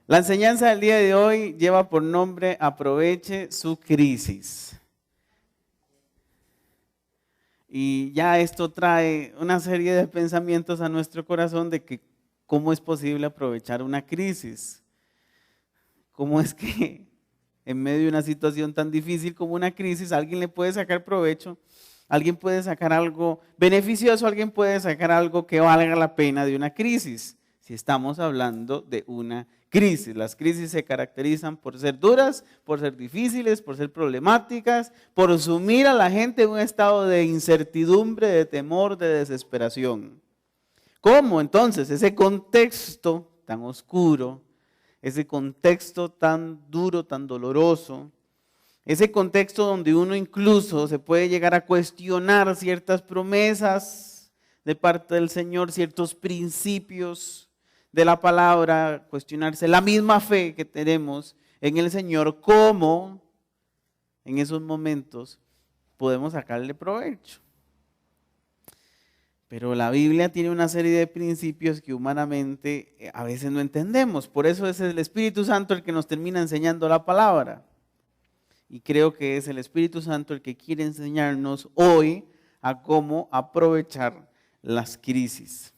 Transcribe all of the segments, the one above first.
La enseñanza del día de hoy lleva por nombre Aproveche su crisis. Y ya esto trae una serie de pensamientos a nuestro corazón de que cómo es posible aprovechar una crisis. ¿Cómo es que en medio de una situación tan difícil como una crisis alguien le puede sacar provecho? Alguien puede sacar algo beneficioso, alguien puede sacar algo que valga la pena de una crisis. Si estamos hablando de una crisis, las crisis se caracterizan por ser duras, por ser difíciles, por ser problemáticas, por sumir a la gente en un estado de incertidumbre, de temor, de desesperación. ¿Cómo entonces ese contexto tan oscuro, ese contexto tan duro, tan doloroso, ese contexto donde uno incluso se puede llegar a cuestionar ciertas promesas de parte del Señor, ciertos principios de la palabra, cuestionarse la misma fe que tenemos en el Señor, cómo en esos momentos podemos sacarle provecho? Pero la Biblia tiene una serie de principios que humanamente a veces no entendemos. Por eso es el Espíritu Santo el que nos termina enseñando la palabra. Y creo que es el Espíritu Santo el que quiere enseñarnos hoy a cómo aprovechar las crisis.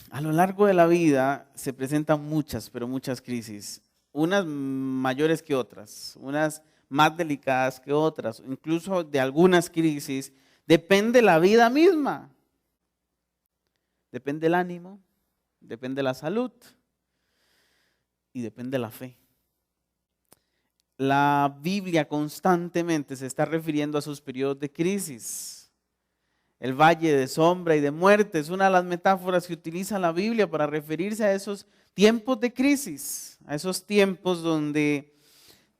A lo largo de la vida se presentan muchas, pero muchas crisis. Unas mayores que otras, unas más delicadas que otras. Incluso de algunas crisis depende la vida misma. Depende el ánimo, depende la salud y depende la fe. La Biblia constantemente se está refiriendo a sus periodos de crisis. El valle de sombra y de muerte es una de las metáforas que utiliza la Biblia para referirse a esos tiempos de crisis, a esos tiempos donde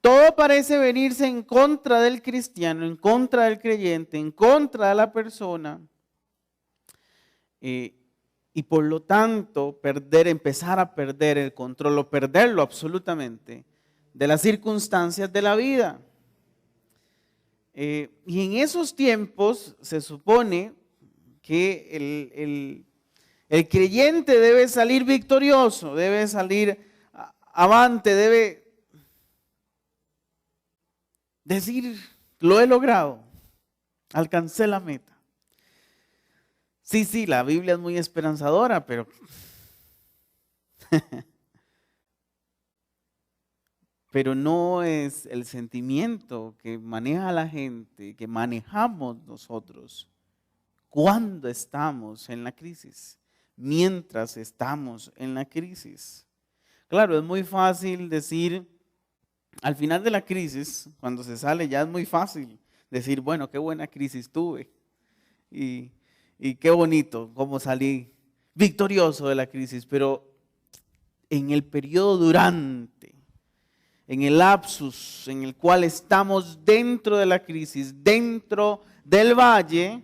todo parece venirse en contra del cristiano, en contra del creyente, en contra de la persona. Y por lo tanto empezar a perder el control o perderlo absolutamente de las circunstancias de la vida. Y en esos tiempos se supone que el creyente debe salir victorioso, debe salir avante, debe decir, lo he logrado, alcancé la meta. Sí, la Biblia es muy esperanzadora, pero no es el sentimiento que maneja la gente, que manejamos nosotros cuando estamos en la crisis, mientras estamos en la crisis. Claro, es muy fácil decir, al final de la crisis, cuando se sale ya es muy fácil decir, bueno, qué buena crisis tuve y qué bonito cómo salí victorioso de la crisis, pero en el periodo durante, en el lapsus en el cual estamos dentro de la crisis, dentro del valle,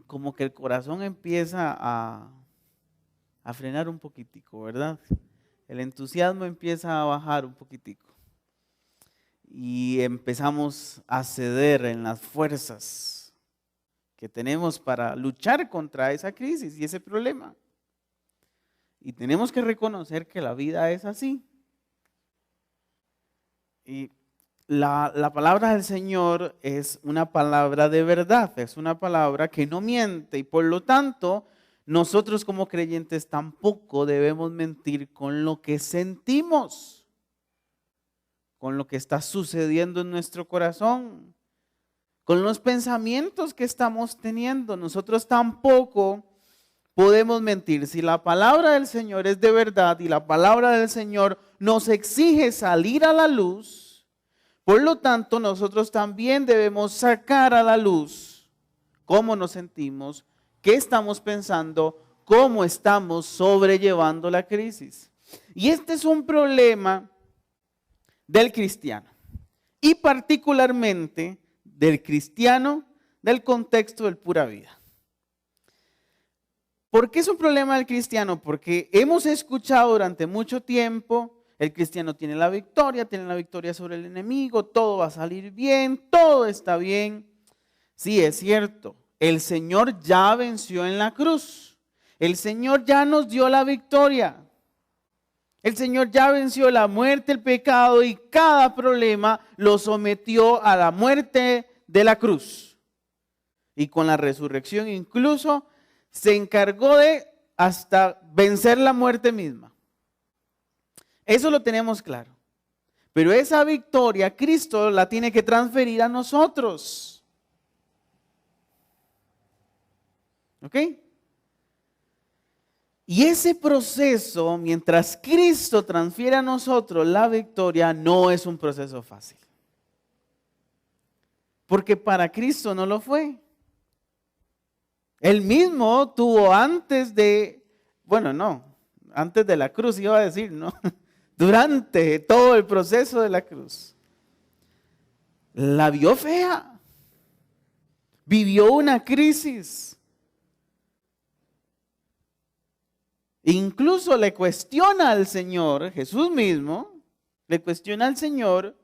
como que el corazón empieza a frenar un poquitico, ¿verdad? El entusiasmo empieza a bajar un poquitico y empezamos a ceder en las fuerzas que tenemos para luchar contra esa crisis y ese problema. Y tenemos que reconocer que la vida es así. Y la palabra del Señor es una palabra de verdad, es una palabra que no miente y por lo tanto nosotros como creyentes tampoco debemos mentir con lo que sentimos, con lo que está sucediendo en nuestro corazón, con los pensamientos que estamos teniendo. Nosotros tampoco podemos mentir. Si la palabra del Señor es de verdad y la palabra del Señor nos exige salir a la luz, por lo tanto nosotros también debemos sacar a la luz cómo nos sentimos, qué estamos pensando, cómo estamos sobrellevando la crisis. Y este es un problema del cristiano y particularmente del cristiano del contexto del pura vida. ¿Por qué es un problema del cristiano? Porque hemos escuchado durante mucho tiempo, el cristiano tiene la victoria sobre el enemigo, todo va a salir bien, todo está bien. Sí, es cierto, el Señor ya venció en la cruz. El Señor ya nos dio la victoria. El Señor ya venció la muerte, el pecado y cada problema lo sometió a la muerte de la cruz. Y con la resurrección incluso se encargó de hasta vencer la muerte misma. Eso lo tenemos claro. Pero esa victoria Cristo la tiene que transferir a nosotros. ¿Ok? Y ese proceso, mientras Cristo transfiere a nosotros la victoria, no es un proceso fácil. Porque para Cristo no lo fue. Él mismo tuvo antes de la cruz iba a decir, ¿no? Durante todo el proceso de la cruz. La vio fea. Vivió una crisis. Incluso le cuestiona al Señor, Jesús mismo, le cuestiona al Señor,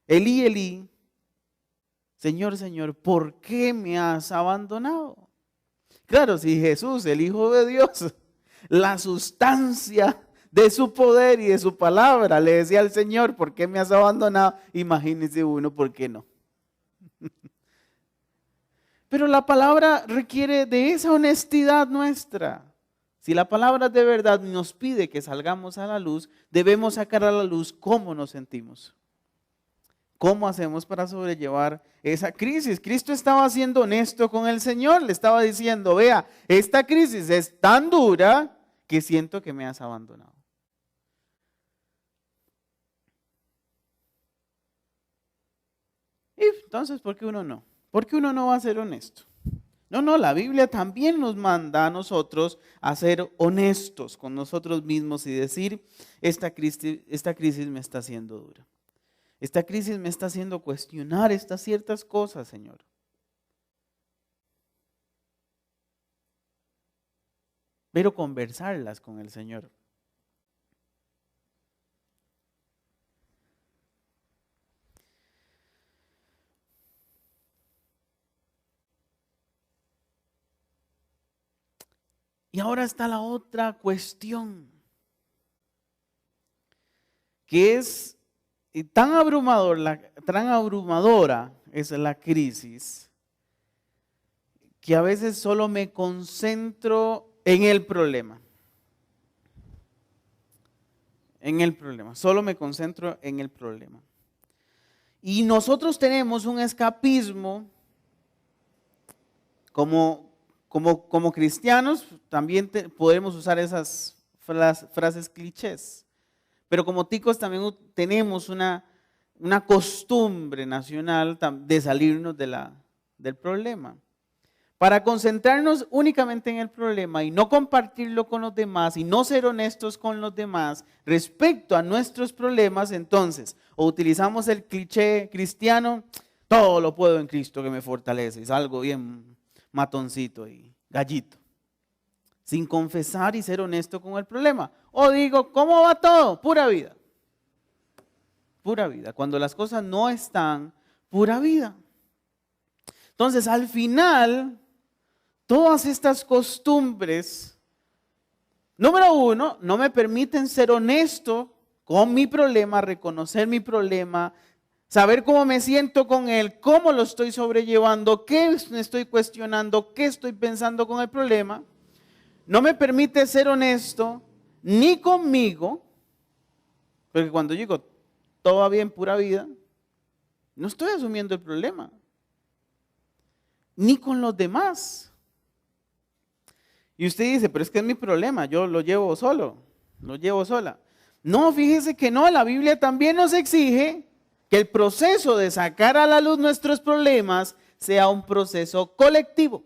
Elí, Elí, Señor, Señor, ¿por qué me has abandonado? Claro, si Jesús, el Hijo de Dios, la sustancia de su poder y de su palabra, le decía al Señor, ¿por qué me has abandonado? Imagínese uno, ¿por qué no? Pero la palabra requiere de esa honestidad nuestra. Si la palabra de verdad nos pide que salgamos a la luz, debemos sacar a la luz cómo nos sentimos. ¿Cómo hacemos para sobrellevar esa crisis? Cristo estaba siendo honesto con el Señor, le estaba diciendo, vea, esta crisis es tan dura que siento que me has abandonado. Y entonces, ¿por qué uno no? ¿Por qué uno no va a ser honesto? No, la Biblia también nos manda a nosotros a ser honestos con nosotros mismos y decir, esta crisis me está haciendo dura. Esta crisis me está haciendo cuestionar estas ciertas cosas, Señor. Pero conversarlas con el Señor. Y ahora está la otra cuestión, que es tan abrumadora es la crisis, que a veces solo me concentro en el problema. Solo me concentro en el problema. Y nosotros tenemos un escapismo como cristianos, también podemos usar esas frases clichés. Pero como ticos también tenemos una costumbre nacional de salirnos del problema. Para concentrarnos únicamente en el problema y no compartirlo con los demás y no ser honestos con los demás respecto a nuestros problemas, entonces, o utilizamos el cliché cristiano, todo lo puedo en Cristo que me fortalece, y salgo bien matoncito y gallito, sin confesar y ser honesto con el problema. O digo, ¿cómo va todo? Pura vida. Pura vida. Cuando las cosas no están, pura vida. Entonces, al final, todas estas costumbres, número uno, no me permiten ser honesto con mi problema, reconocer mi problema, saber cómo me siento con él, cómo lo estoy sobrellevando, qué me estoy cuestionando, qué estoy pensando con el problema. No me permite ser honesto ni conmigo, porque cuando digo todo va bien, pura vida, no estoy asumiendo el problema, ni con los demás. Y usted dice, pero es que es mi problema, yo lo llevo solo, lo llevo sola. No, fíjese que no, la Biblia también nos exige que el proceso de sacar a la luz nuestros problemas sea un proceso colectivo,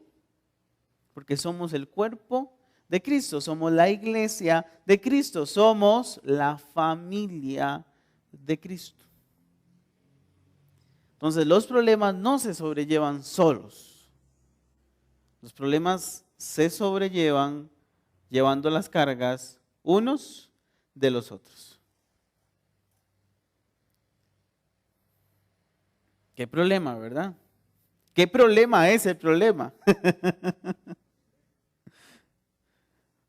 porque somos el cuerpo de Cristo, somos la iglesia de Cristo, somos la familia de Cristo. Entonces los problemas no se sobrellevan solos, los problemas se sobrellevan llevando las cargas unos de los otros. ¿Qué problema, verdad? ¿Qué problema es el problema?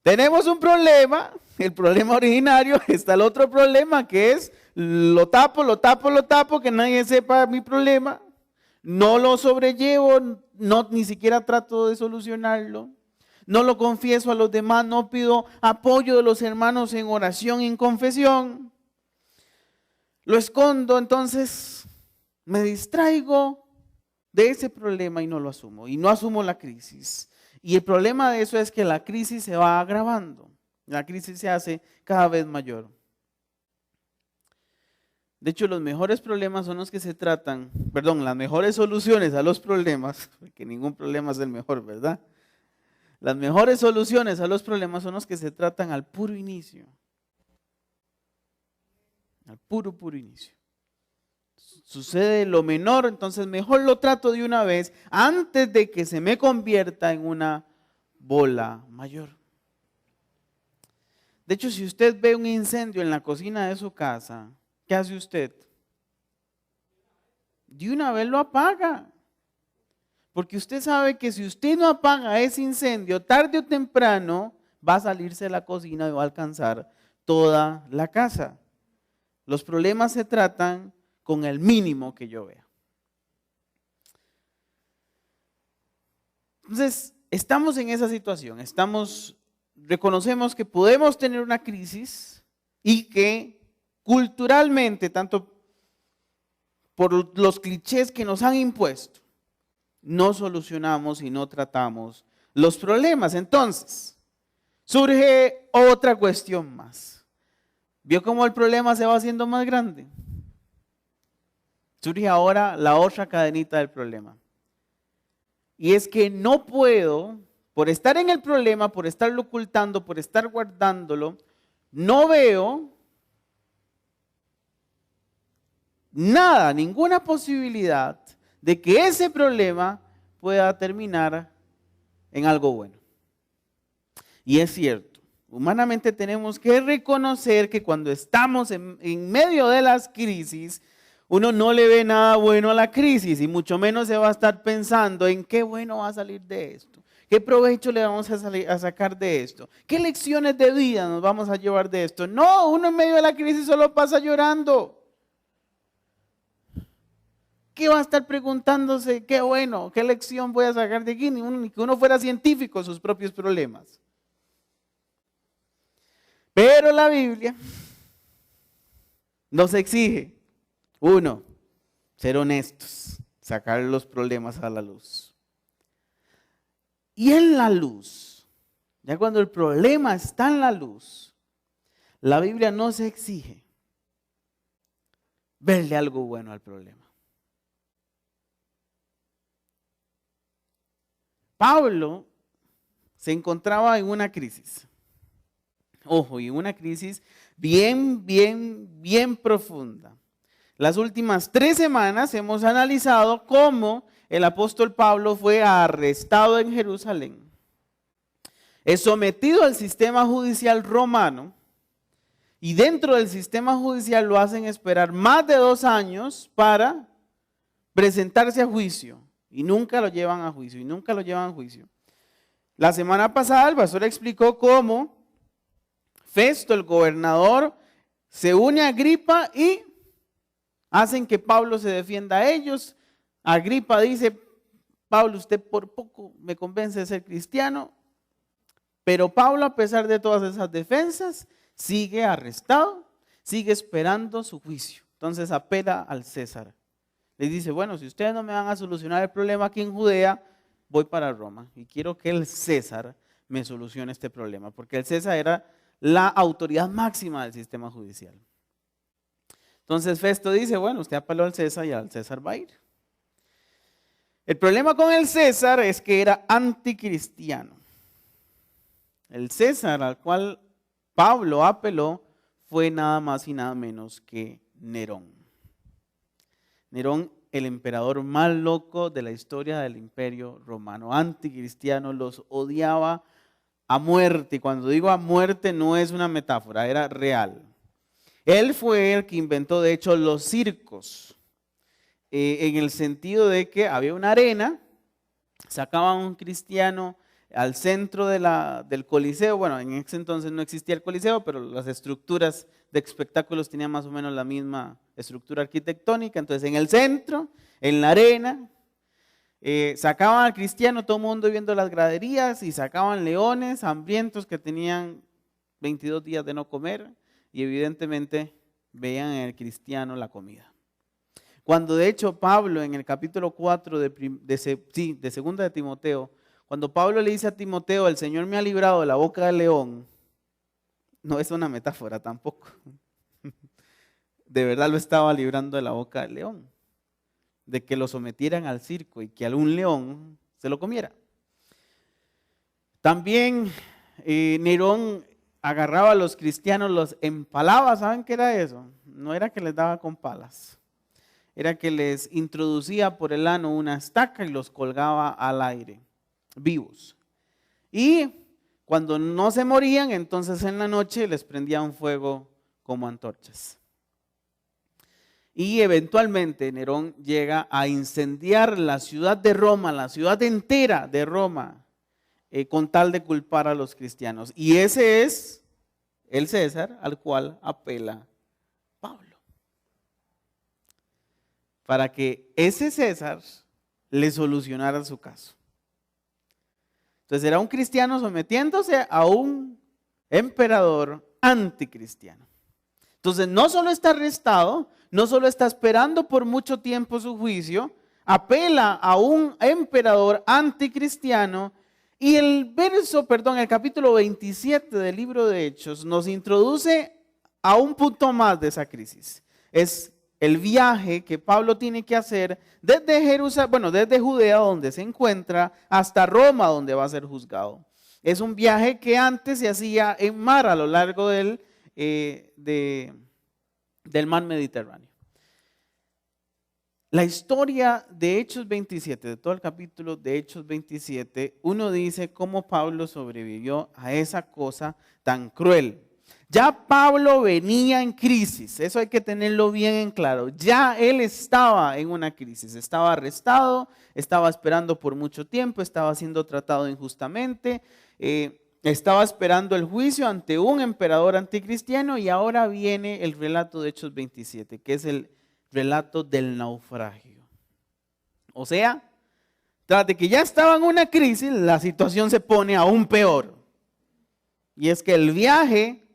Tenemos un problema, el problema originario, está el otro problema que es lo tapo, que nadie sepa mi problema, no lo sobrellevo, no, ni siquiera trato de solucionarlo, no lo confieso a los demás, no pido apoyo de los hermanos en oración y en confesión, lo escondo, entonces me distraigo de ese problema y no lo asumo, y no asumo la crisis. Y el problema de eso es que la crisis se va agravando, la crisis se hace cada vez mayor. De hecho, los mejores problemas son los que se tratan, las mejores soluciones a los problemas, porque ningún problema es el mejor, ¿verdad? Las mejores soluciones a los problemas son los que se tratan al puro inicio. Al puro inicio. Sucede lo menor, entonces mejor lo trato de una vez antes de que se me convierta en una bola mayor. De hecho, si usted ve un incendio en la cocina de su casa, ¿qué hace usted? De una vez lo apaga. Porque usted sabe que si usted no apaga ese incendio, tarde o temprano va a salirse de la cocina y va a alcanzar toda la casa. Los problemas se tratan con el mínimo que yo vea. Entonces, estamos en esa situación, reconocemos que podemos tener una crisis y que culturalmente, tanto por los clichés que nos han impuesto, no solucionamos y no tratamos los problemas. Entonces, surge otra cuestión más. ¿Vio cómo el problema se va haciendo más grande? Surge ahora la otra cadenita del problema. Y es que no puedo, por estar en el problema, por estarlo ocultando, por estar guardándolo, no veo nada, ninguna posibilidad de que ese problema pueda terminar en algo bueno. Y es cierto, humanamente tenemos que reconocer que cuando estamos en medio de las crisis, uno no le ve nada bueno a la crisis y mucho menos se va a estar pensando en qué bueno va a salir de esto, qué provecho le vamos a sacar de esto, qué lecciones de vida nos vamos a llevar de esto. No, uno en medio de la crisis solo pasa llorando. ¿Qué va a estar preguntándose? Qué bueno, qué lección voy a sacar de aquí, ni que uno fuera científico de sus propios problemas. Pero la Biblia nos exige, uno, ser honestos, sacar los problemas a la luz. Y en la luz, ya cuando el problema está en la luz, la Biblia nos exige verle algo bueno al problema. Pablo se encontraba en una crisis. Ojo, y una crisis bien profunda. Las últimas 3 semanas hemos analizado cómo el apóstol Pablo fue arrestado en Jerusalén, es sometido al sistema judicial romano y dentro del sistema judicial lo hacen esperar más de 2 años para presentarse a juicio y nunca lo llevan a juicio, La semana pasada el pastor explicó cómo Festo, el gobernador, se une a Agripa y hacen que Pablo se defienda a ellos. Agripa dice, Pablo, usted por poco me convence de ser cristiano, pero Pablo, a pesar de todas esas defensas, sigue arrestado, sigue esperando su juicio. Entonces apela al César. Le dice, bueno, si ustedes no me van a solucionar el problema aquí en Judea, voy para Roma y quiero que el César me solucione este problema, porque el César era la autoridad máxima del sistema judicial. Entonces Festo dice, bueno, usted apeló al César y al César va a ir. El problema con el César es que era anticristiano. El César al cual Pablo apeló fue nada más y nada menos que Nerón. Nerón, el emperador más loco de la historia del imperio romano, anticristiano, los odiaba a muerte. Y cuando digo a muerte no es una metáfora, era real. Él fue el que inventó, de hecho, los circos, en el sentido de que había una arena, sacaban a un cristiano al centro del Coliseo. Bueno, en ese entonces no existía el Coliseo, pero las estructuras de espectáculos tenían más o menos la misma estructura arquitectónica. Entonces, en el centro, en la arena, sacaban al cristiano, todo el mundo viendo las graderías, y sacaban leones hambrientos que tenían 22 días de no comer, y evidentemente veían en el cristiano la comida. Cuando de hecho Pablo en el capítulo 4 de segunda de Timoteo, cuando Pablo le dice a Timoteo, el Señor me ha librado de la boca del león, no es una metáfora tampoco. De verdad lo estaba librando de la boca del león, de que lo sometieran al circo y que algún león se lo comiera. También Nerón agarraba a los cristianos, los empalaba. ¿Saben qué era eso? No era que les daba con palas, era que les introducía por el ano una estaca y los colgaba al aire, vivos. Y cuando no se morían, entonces en la noche les prendían fuego como antorchas. Y eventualmente Nerón llega a incendiar la ciudad de Roma, la ciudad entera de Roma, con tal de culpar a los cristianos. Y ese es el César al cual apela Pablo, para que ese César le solucionara su caso. Entonces era un cristiano sometiéndose a un emperador anticristiano. Entonces no solo está arrestado, no solo está esperando por mucho tiempo su juicio, apela a un emperador anticristiano. Y el capítulo 27 del libro de Hechos nos introduce a un punto más de esa crisis. Es el viaje que Pablo tiene que hacer desde desde Judea, donde se encuentra, hasta Roma, donde va a ser juzgado. Es un viaje que antes se hacía en mar a lo largo del mar Mediterráneo. La historia de Hechos 27, de todo el capítulo de Hechos 27, uno dice cómo Pablo sobrevivió a esa cosa tan cruel. Ya Pablo venía en crisis, eso hay que tenerlo bien en claro. Ya él estaba en una crisis, estaba arrestado, estaba esperando por mucho tiempo, estaba siendo tratado injustamente, estaba esperando el juicio ante un emperador anticristiano, y ahora viene el relato de Hechos 27, que es el relato del naufragio. O sea, tras de que ya estaba en una crisis, la situación se pone aún peor. Y es que el viaje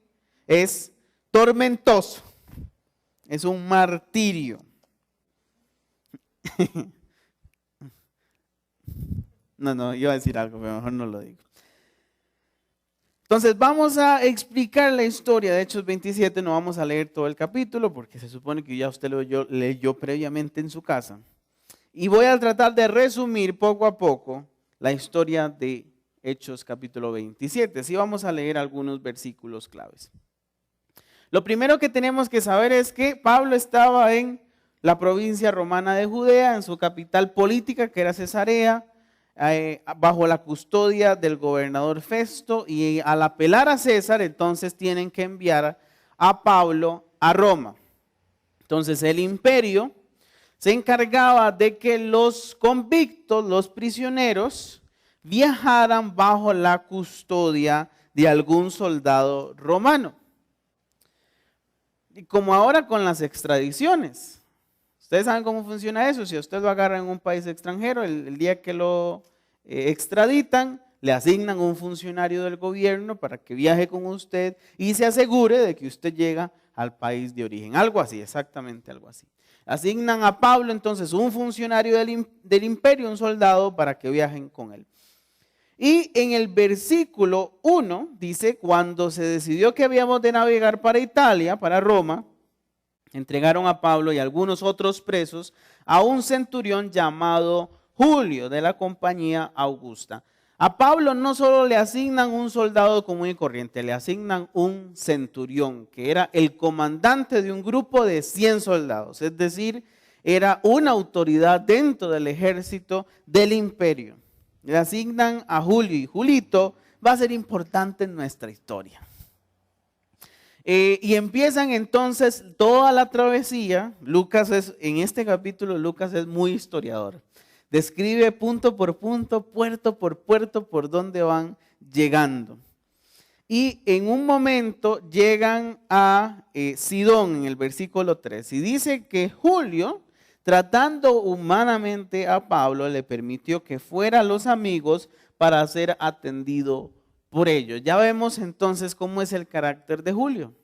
es tormentoso, es un martirio. No, iba a decir algo, pero mejor no lo digo. Entonces vamos a explicar la historia de Hechos 27, no vamos a leer todo el capítulo porque se supone que ya usted lo leyó previamente en su casa. Y voy a tratar de resumir poco a poco la historia de Hechos capítulo 27. Sí, vamos a leer algunos versículos claves. Lo primero que tenemos que saber es que Pablo estaba en la provincia romana de Judea, en su capital política, que era Cesarea, bajo la custodia del gobernador Festo, y al apelar a César, entonces tienen que enviar a Pablo a Roma. Entonces el imperio se encargaba de que los convictos, los prisioneros, viajaran bajo la custodia de algún soldado romano. Y como ahora con las extradiciones, ustedes saben cómo funciona eso. Si usted lo agarra en un país extranjero, el día que lo extraditan, le asignan un funcionario del gobierno para que viaje con usted y se asegure de que usted llega al país de origen. Algo así, exactamente algo así. Asignan a Pablo entonces un funcionario del imperio, un soldado, para que viajen con él. Y en el versículo 1 dice: cuando se decidió que habíamos de navegar para Italia, para Roma, entregaron a Pablo y algunos otros presos a un centurión llamado Julio, de la compañía Augusta. A Pablo no solo le asignan un soldado común y corriente, le asignan un centurión, que era el comandante de un grupo de 100 soldados, es decir, era una autoridad dentro del ejército del imperio. Le asignan a Julio, y Julito va a ser importante en nuestra historia. Y empiezan entonces toda la travesía. En este capítulo Lucas es muy historiador. Describe punto por punto, puerto por donde van llegando. Y en un momento llegan a Sidón en el versículo 3. Y dice que Julio, tratando humanamente a Pablo, le permitió que fuera a los amigos para ser atendido por ellos. Ya vemos entonces cómo es el carácter de Julio.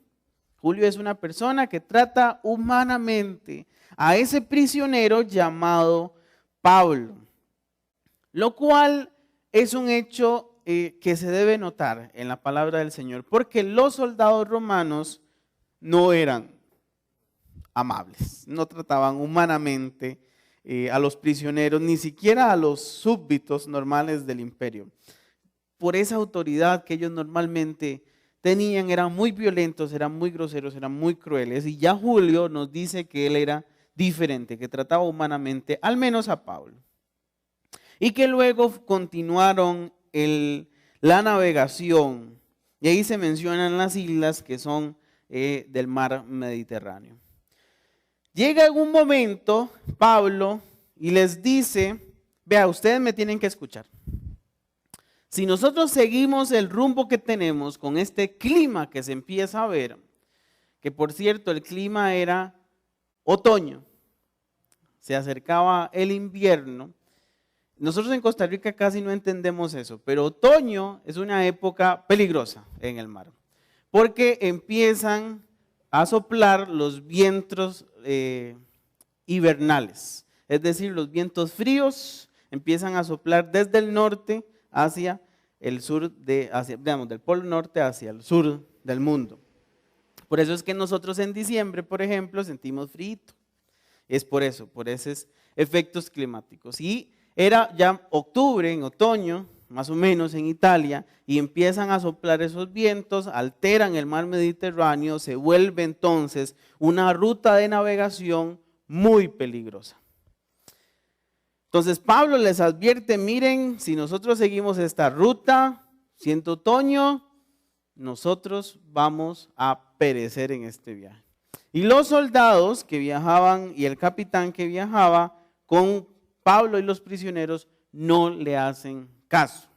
Julio es una persona que trata humanamente a ese prisionero llamado Pablo, lo cual es un hecho que se debe notar en la palabra del Señor, porque los soldados romanos no eran amables, no trataban humanamente a los prisioneros, ni siquiera a los súbditos normales del imperio. Por esa autoridad que ellos normalmente tenían, eran muy violentos, eran muy groseros, eran muy crueles, y ya Julio nos dice que él era diferente, que trataba humanamente, al menos a Pablo. Y que luego continuaron la navegación, y ahí se mencionan las islas que son del mar Mediterráneo. Llega en un momento Pablo y les dice, vea, ustedes me tienen que escuchar. Si nosotros seguimos el rumbo que tenemos con este clima que se empieza a ver, que por cierto el clima era otoño, se acercaba el invierno. Nosotros en Costa Rica casi no entendemos eso, pero otoño es una época peligrosa en el mar, porque empiezan a soplar los vientos hibernales, es decir, los vientos fríos empiezan a soplar desde el norte hacia el sur, digamos, del polo norte hacia el sur del mundo. Por eso es que nosotros en diciembre, por ejemplo, sentimos frío. Es por eso, por esos efectos climáticos. Y era ya octubre, en otoño, más o menos en Italia, y empiezan a soplar esos vientos, alteran el mar Mediterráneo, se vuelve entonces una ruta de navegación muy peligrosa. Entonces Pablo les advierte, miren, si nosotros seguimos esta ruta, siendo otoño, nosotros vamos a perecer en este viaje. Y los soldados que viajaban y el capitán que viajaba con Pablo y los prisioneros no le hacen caso.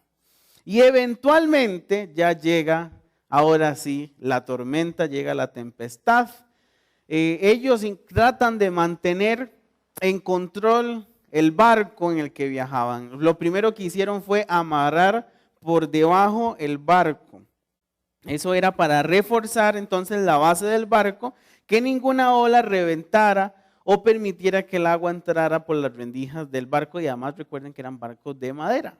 Y eventualmente ya llega, ahora sí, la tormenta, llega la tempestad. Ellos tratan de mantener en control el barco en el que viajaban. Lo primero que hicieron fue amarrar por debajo el barco. Eso era para reforzar entonces la base del barco, que ninguna ola reventara o permitiera que el agua entrara por las rendijas del barco. Y además recuerden que eran barcos de madera.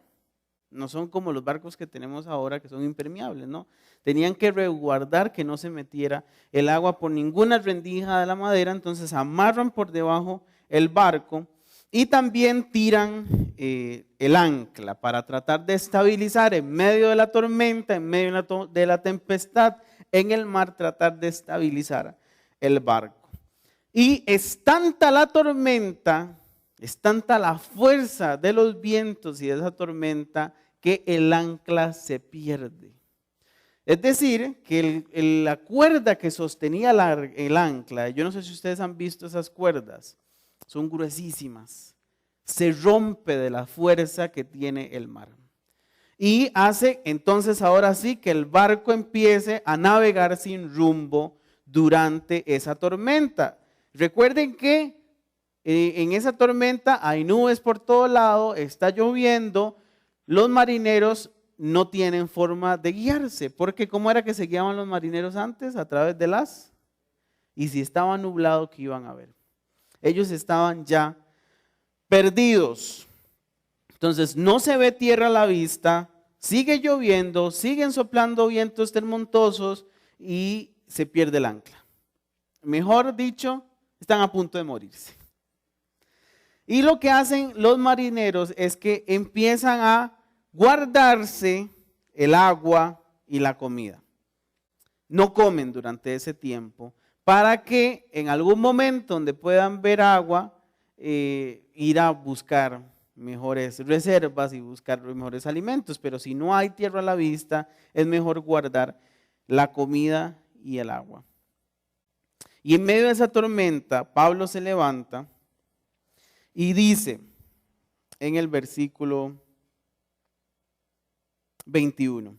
No son como los barcos que tenemos ahora que son impermeables, ¿no? Tenían que resguardar que no se metiera el agua por ninguna rendija de la madera. Entonces amarran por debajo el barco y también tiran el ancla para tratar de estabilizar en medio de la tormenta, en medio de la tempestad, en el mar, tratar de estabilizar el barco. Y es tanta la tormenta, es tanta la fuerza de los vientos y de esa tormenta que el ancla se pierde. Es decir, que la cuerda que sostenía el ancla, yo no sé si ustedes han visto esas cuerdas, son gruesísimas, se rompe de la fuerza que tiene el mar. Y hace entonces ahora sí que el barco empiece a navegar sin rumbo durante esa tormenta. Recuerden que en esa tormenta hay nubes por todo lado, está lloviendo, los marineros no tienen forma de guiarse, porque ¿cómo era que se guiaban los marineros antes? A través de las, y si estaba nublado, ¿qué iban a ver? Ellos estaban ya perdidos. Entonces no se ve tierra a la vista, sigue lloviendo, siguen soplando vientos tormentosos y se pierde el ancla. Mejor dicho, están a punto de morirse. Y lo que hacen los marineros es que empiezan a guardarse el agua y la comida. No comen durante ese tiempo para que en algún momento donde puedan ver agua, ir a buscar mejores reservas y buscar mejores alimentos. Pero si no hay tierra a la vista, es mejor guardar la comida y el agua. Y en medio de esa tormenta, Pablo se levanta y dice, en el versículo 21.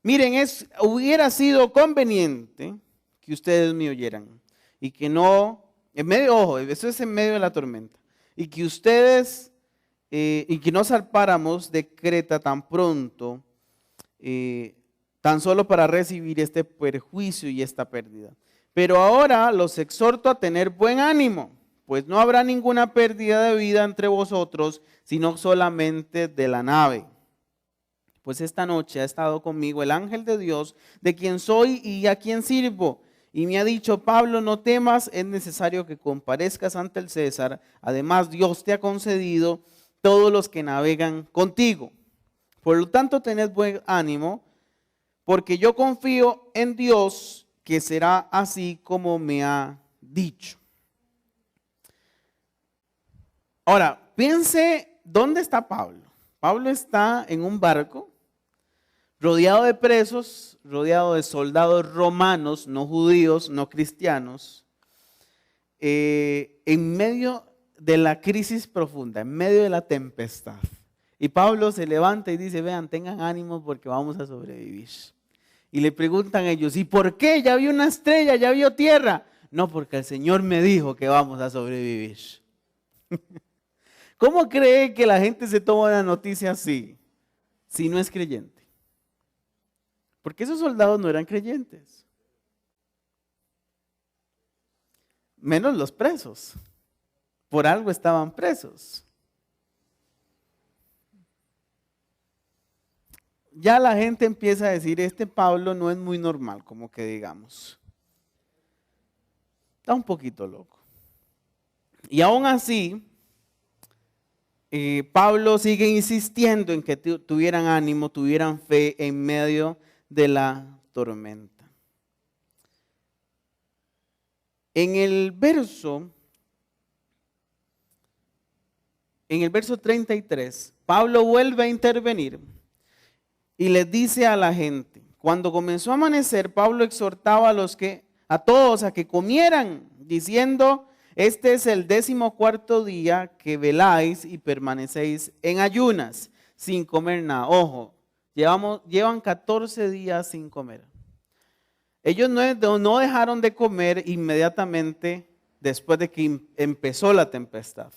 Miren, hubiera sido conveniente que ustedes me oyeran y que no, ojo, eso es en medio de la tormenta, y que ustedes, y que no zarpáramos de Creta tan pronto, tan solo para recibir este perjuicio y esta pérdida. Pero ahora los exhorto a tener buen ánimo, pues no habrá ninguna pérdida de vida entre vosotros, sino solamente de la nave. Pues esta noche ha estado conmigo el ángel de Dios, de quien soy y a quien sirvo. Y me ha dicho: Pablo, no temas, es necesario que comparezcas ante el César. Además, Dios te ha concedido todos los que navegan contigo. Por lo tanto, tened buen ánimo, porque yo confío en Dios que será así como me ha dicho. Ahora, piense, ¿dónde está Pablo? Pablo está en un barco, rodeado de presos, rodeado de soldados romanos, no judíos, no cristianos, en medio de la crisis profunda, en medio de la tempestad. Y Pablo se levanta y dice: vean, tengan ánimo porque vamos a sobrevivir. Y le preguntan ellos: ¿y por qué? Ya vio una estrella, ya vio tierra. No, porque el Señor me dijo que vamos a sobrevivir. ¿Cómo cree que la gente se toma una noticia así si no es creyente? Porque esos soldados no eran creyentes. Menos los presos. Por algo estaban presos. Ya la gente empieza a decir: este Pablo no es muy normal, como que digamos. Está un poquito loco. Y aún así, Pablo sigue insistiendo en que tuvieran ánimo, tuvieran fe en medio de la tormenta. En el verso 33, Pablo vuelve a intervenir y les dice a la gente: cuando comenzó a amanecer, Pablo exhortaba a todos a que comieran, diciendo: este es el 14º día que veláis y permanecéis en ayunas, sin comer nada. Ojo, llevan 14 días sin comer. Ellos no dejaron de comer inmediatamente después de que empezó la tempestad.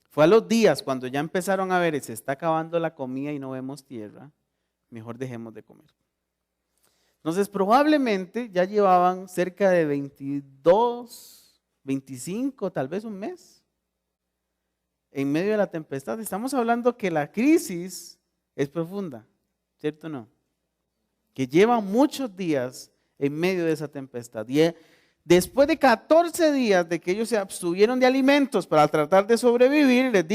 Fue a los días cuando ya empezaron a ver: se está acabando la comida y no vemos tierra, mejor dejemos de comer. Entonces probablemente ya llevaban cerca de 22, 25, tal vez un mes en medio de la tempestad. Estamos hablando que la crisis es profunda, ¿cierto o no? Que llevan muchos días en medio de esa tempestad. Y después de 14 días de que ellos se abstuvieron de alimentos para tratar de sobrevivir, les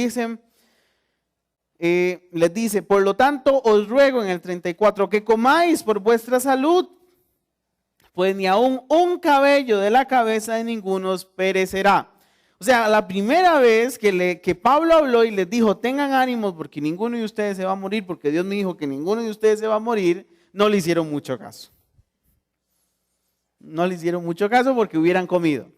dice: por lo tanto os ruego, en el 34, que comáis por vuestra salud, pues ni aún un cabello de la cabeza de ninguno os perecerá. O sea, la primera vez que Pablo habló y les dijo: tengan ánimos porque ninguno de ustedes se va a morir, porque Dios me dijo que ninguno de ustedes se va a morir, no le hicieron mucho caso. No le hicieron mucho caso porque hubieran comido.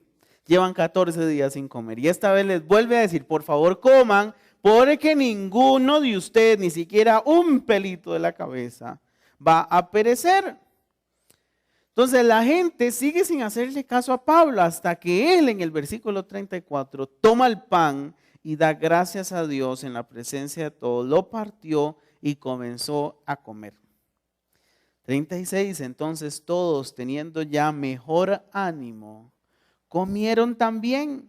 Llevan 14 días sin comer. Y esta vez les vuelve a decir: por favor coman, porque ninguno de ustedes, ni siquiera un pelito de la cabeza, va a perecer. Entonces la gente sigue sin hacerle caso a Pablo hasta que él, en el versículo 34, toma el pan y da gracias a Dios en la presencia de todos, lo partió y comenzó a comer. 36, entonces todos, teniendo ya mejor ánimo, comieron también.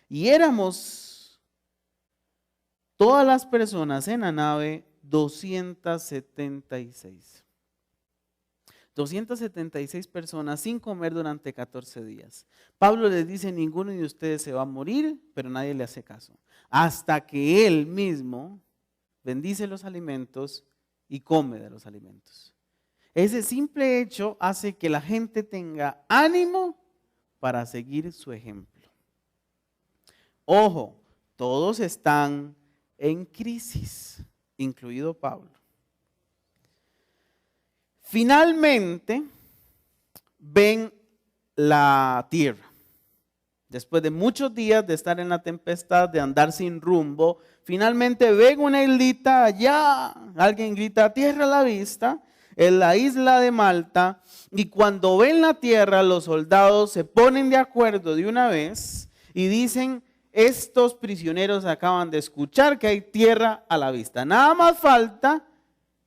Y éramos todas las personas en la nave 276. 276 personas sin comer durante 14 días. Pablo les dice: ninguno de ustedes se va a morir, pero nadie le hace caso. Hasta que él mismo bendice los alimentos y come de los alimentos. Ese simple hecho hace que la gente tenga ánimo para seguir su ejemplo. Ojo, todos están en crisis, incluido Pablo. Finalmente ven la tierra. Después de muchos días de estar en la tempestad, de andar sin rumbo, finalmente ven una islita allá. Alguien grita, tierra a la vista, en la isla de Malta. Y cuando ven la tierra, los soldados se ponen de acuerdo de una vez y dicen, estos prisioneros acaban de escuchar que hay tierra a la vista. Nada más falta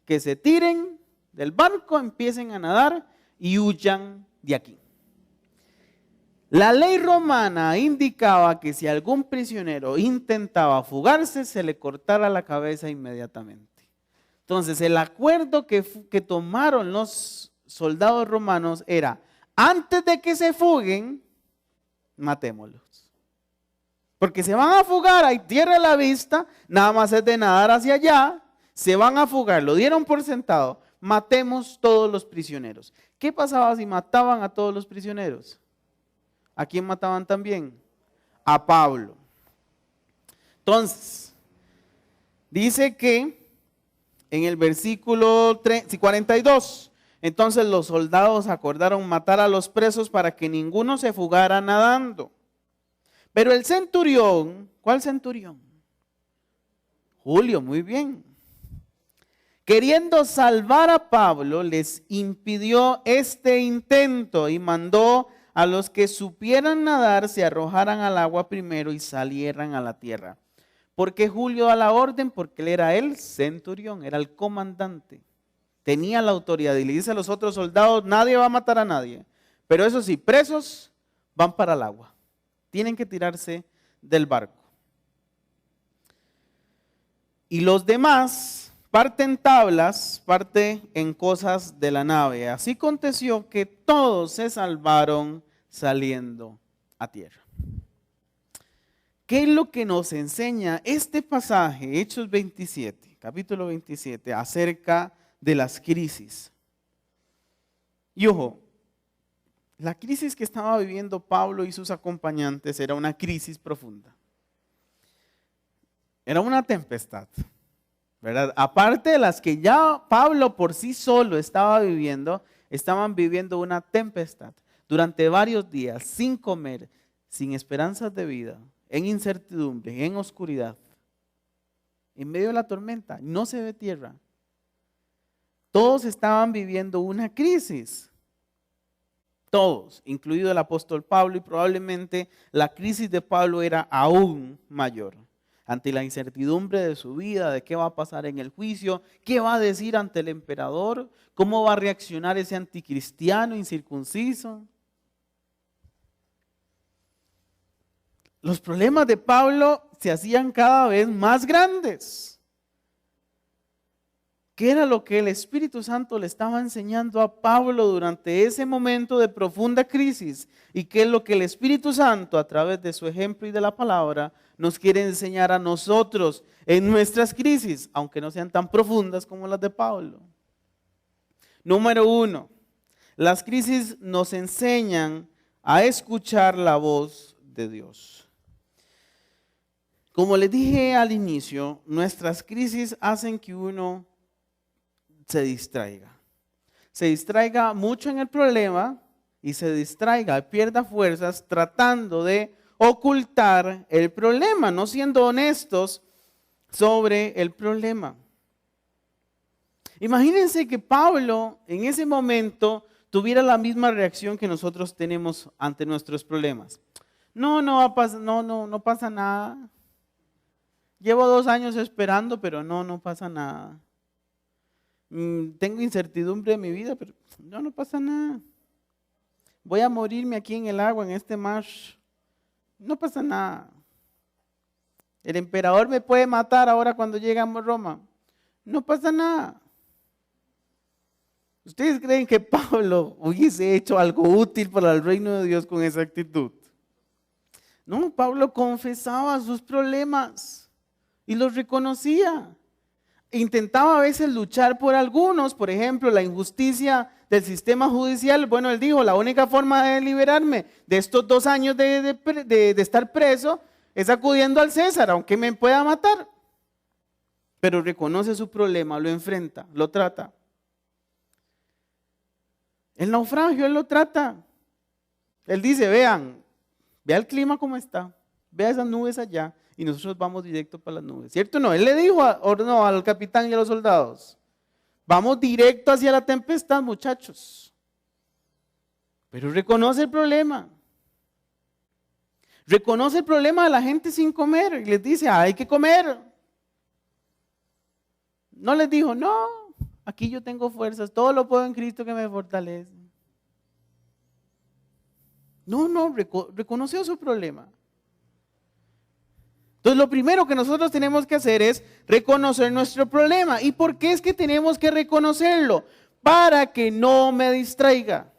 que se tiren del barco, empiecen a nadar y huyan de aquí. La ley romana indicaba que si algún prisionero intentaba fugarse, se le cortara la cabeza inmediatamente. Entonces, el acuerdo que tomaron los soldados romanos era, antes de que se fuguen, matémoslos. Porque se van a fugar, hay tierra a la vista, nada más es de nadar hacia allá, se van a fugar, lo dieron por sentado, matemos todos los prisioneros. ¿Qué pasaba si mataban a todos los prisioneros? ¿A quién mataban también? A Pablo. Entonces, dice que en el versículo 42, entonces los soldados acordaron matar a los presos para que ninguno se fugara nadando. Pero el centurión, ¿cuál centurión? Julio, muy bien. Queriendo salvar a Pablo, les impidió este intento y mandó a los que supieran nadar se arrojaran al agua primero y salieran a la tierra. ¿Por qué Julio da la orden? Porque él era el centurión, era el comandante. Tenía la autoridad y le dice a los otros soldados, nadie va a matar a nadie. Pero eso sí, presos van para el agua. Tienen que tirarse del barco. Y los demás parten tablas, parte en cosas de la nave. Así aconteció que todos se salvaron saliendo a tierra. ¿Qué es lo que nos enseña este pasaje, Hechos 27, capítulo 27, acerca de las crisis? Y ojo, la crisis que estaba viviendo Pablo y sus acompañantes era una crisis profunda. Era una tempestad, ¿verdad? Aparte de las que ya Pablo por sí solo estaba viviendo, estaban viviendo una tempestad durante varios días, sin comer, sin esperanzas de vida, en incertidumbre, en oscuridad, en medio de la tormenta, no se ve tierra. Todos estaban viviendo una crisis. Todos, incluido el apóstol Pablo, y probablemente la crisis de Pablo era aún mayor. Ante la incertidumbre de su vida, de qué va a pasar en el juicio, qué va a decir ante el emperador, cómo va a reaccionar ese anticristiano incircunciso. Los problemas de Pablo se hacían cada vez más grandes. ¿Qué era lo que el Espíritu Santo le estaba enseñando a Pablo durante ese momento de profunda crisis? ¿Y qué es lo que el Espíritu Santo, a través de su ejemplo y de la palabra, nos quiere enseñar a nosotros en nuestras crisis, aunque no sean tan profundas como las de Pablo? Número 1, las crisis nos enseñan a escuchar la voz de Dios. Como les dije al inicio, nuestras crisis hacen que uno se distraiga mucho en el problema y se distraiga, pierda fuerzas tratando de ocultar el problema, no siendo honestos sobre el problema. Imagínense que Pablo en ese momento tuviera la misma reacción que nosotros tenemos ante nuestros problemas. No pasa nada. Llevo 2 años esperando, pero no pasa nada. Tengo incertidumbre en mi vida, pero no pasa nada. Voy a morirme aquí en el agua, en este mar. No pasa nada. El emperador me puede matar ahora cuando llegamos a Roma. No pasa nada. ¿Ustedes creen que Pablo hubiese hecho algo útil para el reino de Dios con esa actitud? No, Pablo confesaba sus problemas y los reconocía. Intentaba a veces luchar por algunos, por ejemplo, la injusticia del sistema judicial. Bueno, él dijo, la única forma de liberarme de estos 2 años de estar preso es acudiendo al César, aunque me pueda matar. Pero reconoce su problema, lo enfrenta, lo trata. El naufragio, él lo trata. Él dice, vean, Vea el clima como está, vea esas nubes allá y nosotros vamos directo para las nubes, ¿cierto o no? Él le dijo, ordenó al capitán y a los soldados, vamos directo hacia la tempestad, muchachos. Pero reconoce el problema. Reconoce el problema de la gente sin comer y les dice, hay que comer. No les dijo, no, aquí yo tengo fuerzas, todo lo puedo en Cristo que me fortalece. No, reconoció su problema. Entonces lo primero que nosotros tenemos que hacer es reconocer nuestro problema. ¿Y por qué es que tenemos que reconocerlo? Para que no me distraiga.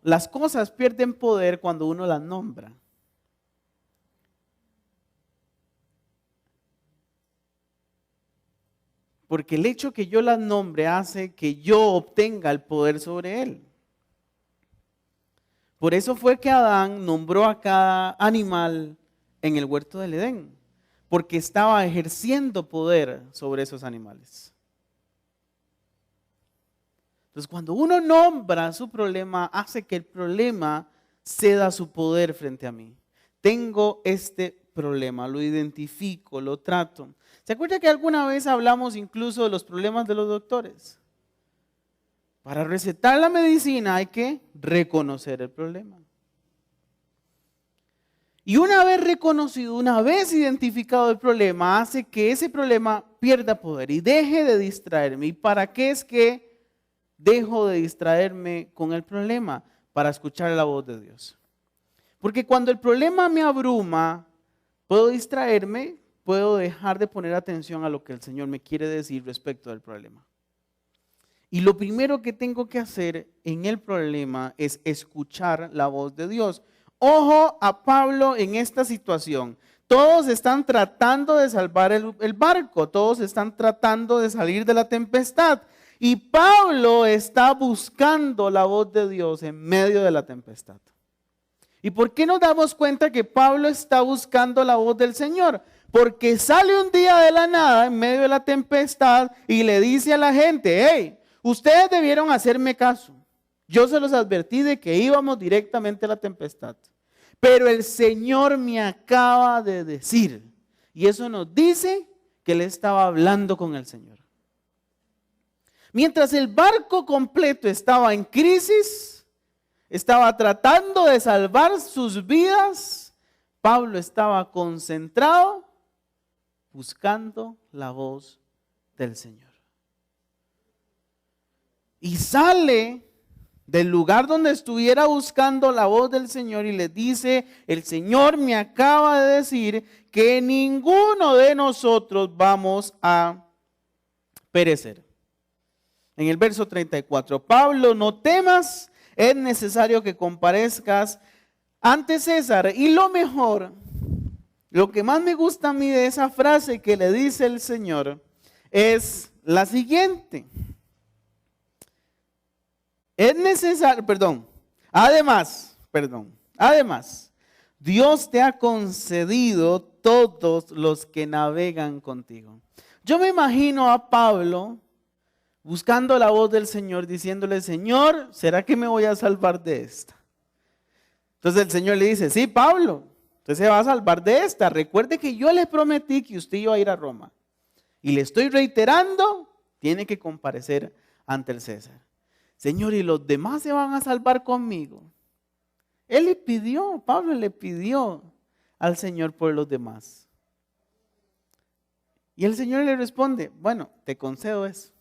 Las cosas pierden poder cuando uno las nombra. Porque el hecho que yo las nombre hace que yo obtenga el poder sobre él. Por eso fue que Adán nombró a cada animal en el huerto del Edén, porque estaba ejerciendo poder sobre esos animales. Entonces, cuando uno nombra su problema, hace que el problema ceda su poder frente a mí. Tengo este problema, lo identifico, lo trato. ¿Se acuerda que alguna vez hablamos incluso de los problemas de los doctores? Para recetar la medicina hay que reconocer el problema. Y una vez reconocido, una vez identificado el problema, hace que ese problema pierda poder y deje de distraerme. ¿Y para qué es que dejo de distraerme con el problema? Para escuchar la voz de Dios. Porque cuando el problema me abruma, puedo distraerme, puedo dejar de poner atención a lo que el Señor me quiere decir respecto del problema. Y lo primero que tengo que hacer en el problema es escuchar la voz de Dios. Ojo a Pablo en esta situación. Todos están tratando de salvar el barco, todos están tratando de salir de la tempestad. Y Pablo está buscando la voz de Dios en medio de la tempestad. ¿Y por qué nos damos cuenta que Pablo está buscando la voz del Señor? Porque sale un día de la nada en medio de la tempestad y le dice a la gente, hey, ustedes debieron hacerme caso. Yo se los advertí de que íbamos directamente a la tempestad. Pero el Señor me acaba de decir, y eso nos dice que él estaba hablando con el Señor. Mientras el barco completo estaba en crisis, estaba tratando de salvar sus vidas, Pablo estaba concentrado buscando la voz del Señor. Y sale del lugar donde estuviera buscando la voz del Señor y le dice, el Señor me acaba de decir que ninguno de nosotros vamos a perecer. En el verso 34, Pablo, no temas, es necesario que comparezcas ante César. Y lo mejor, lo que más me gusta a mí de esa frase que le dice el Señor es la siguiente. Es necesario, además, Dios te ha concedido todos los que navegan contigo. Yo me imagino a Pablo buscando la voz del Señor, diciéndole, Señor, ¿será que me voy a salvar de esta? Entonces el Señor le dice, sí, Pablo, usted se va a salvar de esta. Recuerde que yo le prometí que usted iba a ir a Roma. Y le estoy reiterando, tiene que comparecer ante el César. Señor, ¿y los demás se van a salvar conmigo? Pablo le pidió al Señor por los demás. Y el Señor le responde, bueno, te concedo eso.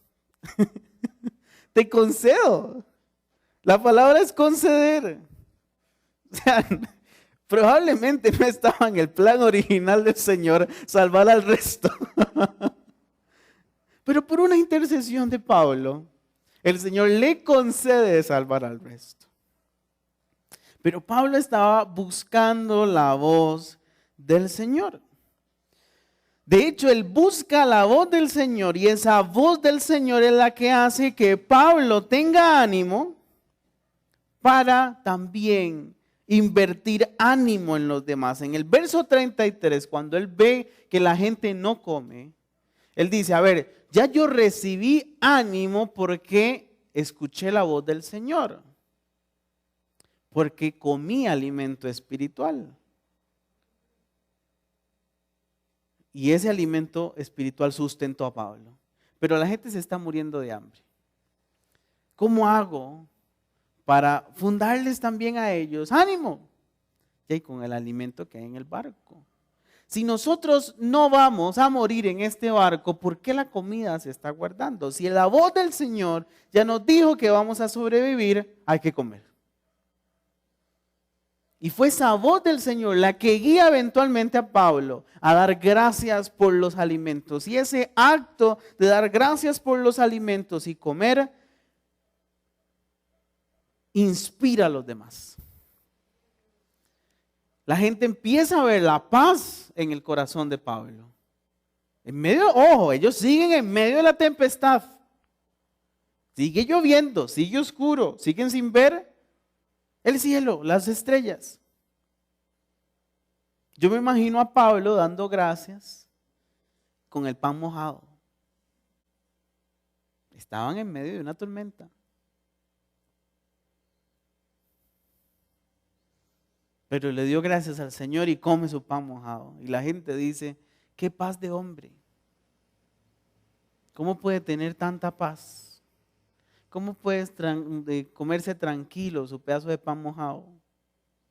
Te concedo. La palabra es conceder. O sea, probablemente no estaba en el plan original del Señor salvar al resto. Pero por una intercesión de Pablo, el Señor le concede salvar al resto. Pero Pablo estaba buscando la voz del Señor. De hecho, él busca la voz del Señor y esa voz del Señor es la que hace que Pablo tenga ánimo para también invertir ánimo en los demás. En el verso 33, cuando él ve que la gente no come, él dice, a ver, ya yo recibí ánimo porque escuché la voz del Señor. porque comí alimento espiritual. Y ese alimento espiritual sustentó a Pablo. Pero la gente se está muriendo de hambre. ¿Cómo hago para fundarles también a ellos ánimo? Y con el alimento que hay en el barco. Si nosotros no vamos a morir en este barco, ¿por qué la comida se está guardando? Si la voz del Señor ya nos dijo que vamos a sobrevivir, hay que comer. Y fue esa voz del Señor la que guía eventualmente a Pablo a dar gracias por los alimentos. Y ese acto de dar gracias por los alimentos y comer inspira a los demás. La gente empieza a ver la paz en el corazón de Pablo. En medio, ojo, ellos siguen en medio de la tempestad. Sigue lloviendo, sigue oscuro, siguen sin ver el cielo, las estrellas. Yo me imagino a Pablo dando gracias con el pan mojado. Estaban en medio de una tormenta. Pero le dio gracias al Señor y come su pan mojado. Y la gente dice, qué paz de hombre. ¿Cómo puede tener tanta paz? ¿Cómo puedes comerse tranquilo su pedazo de pan mojado?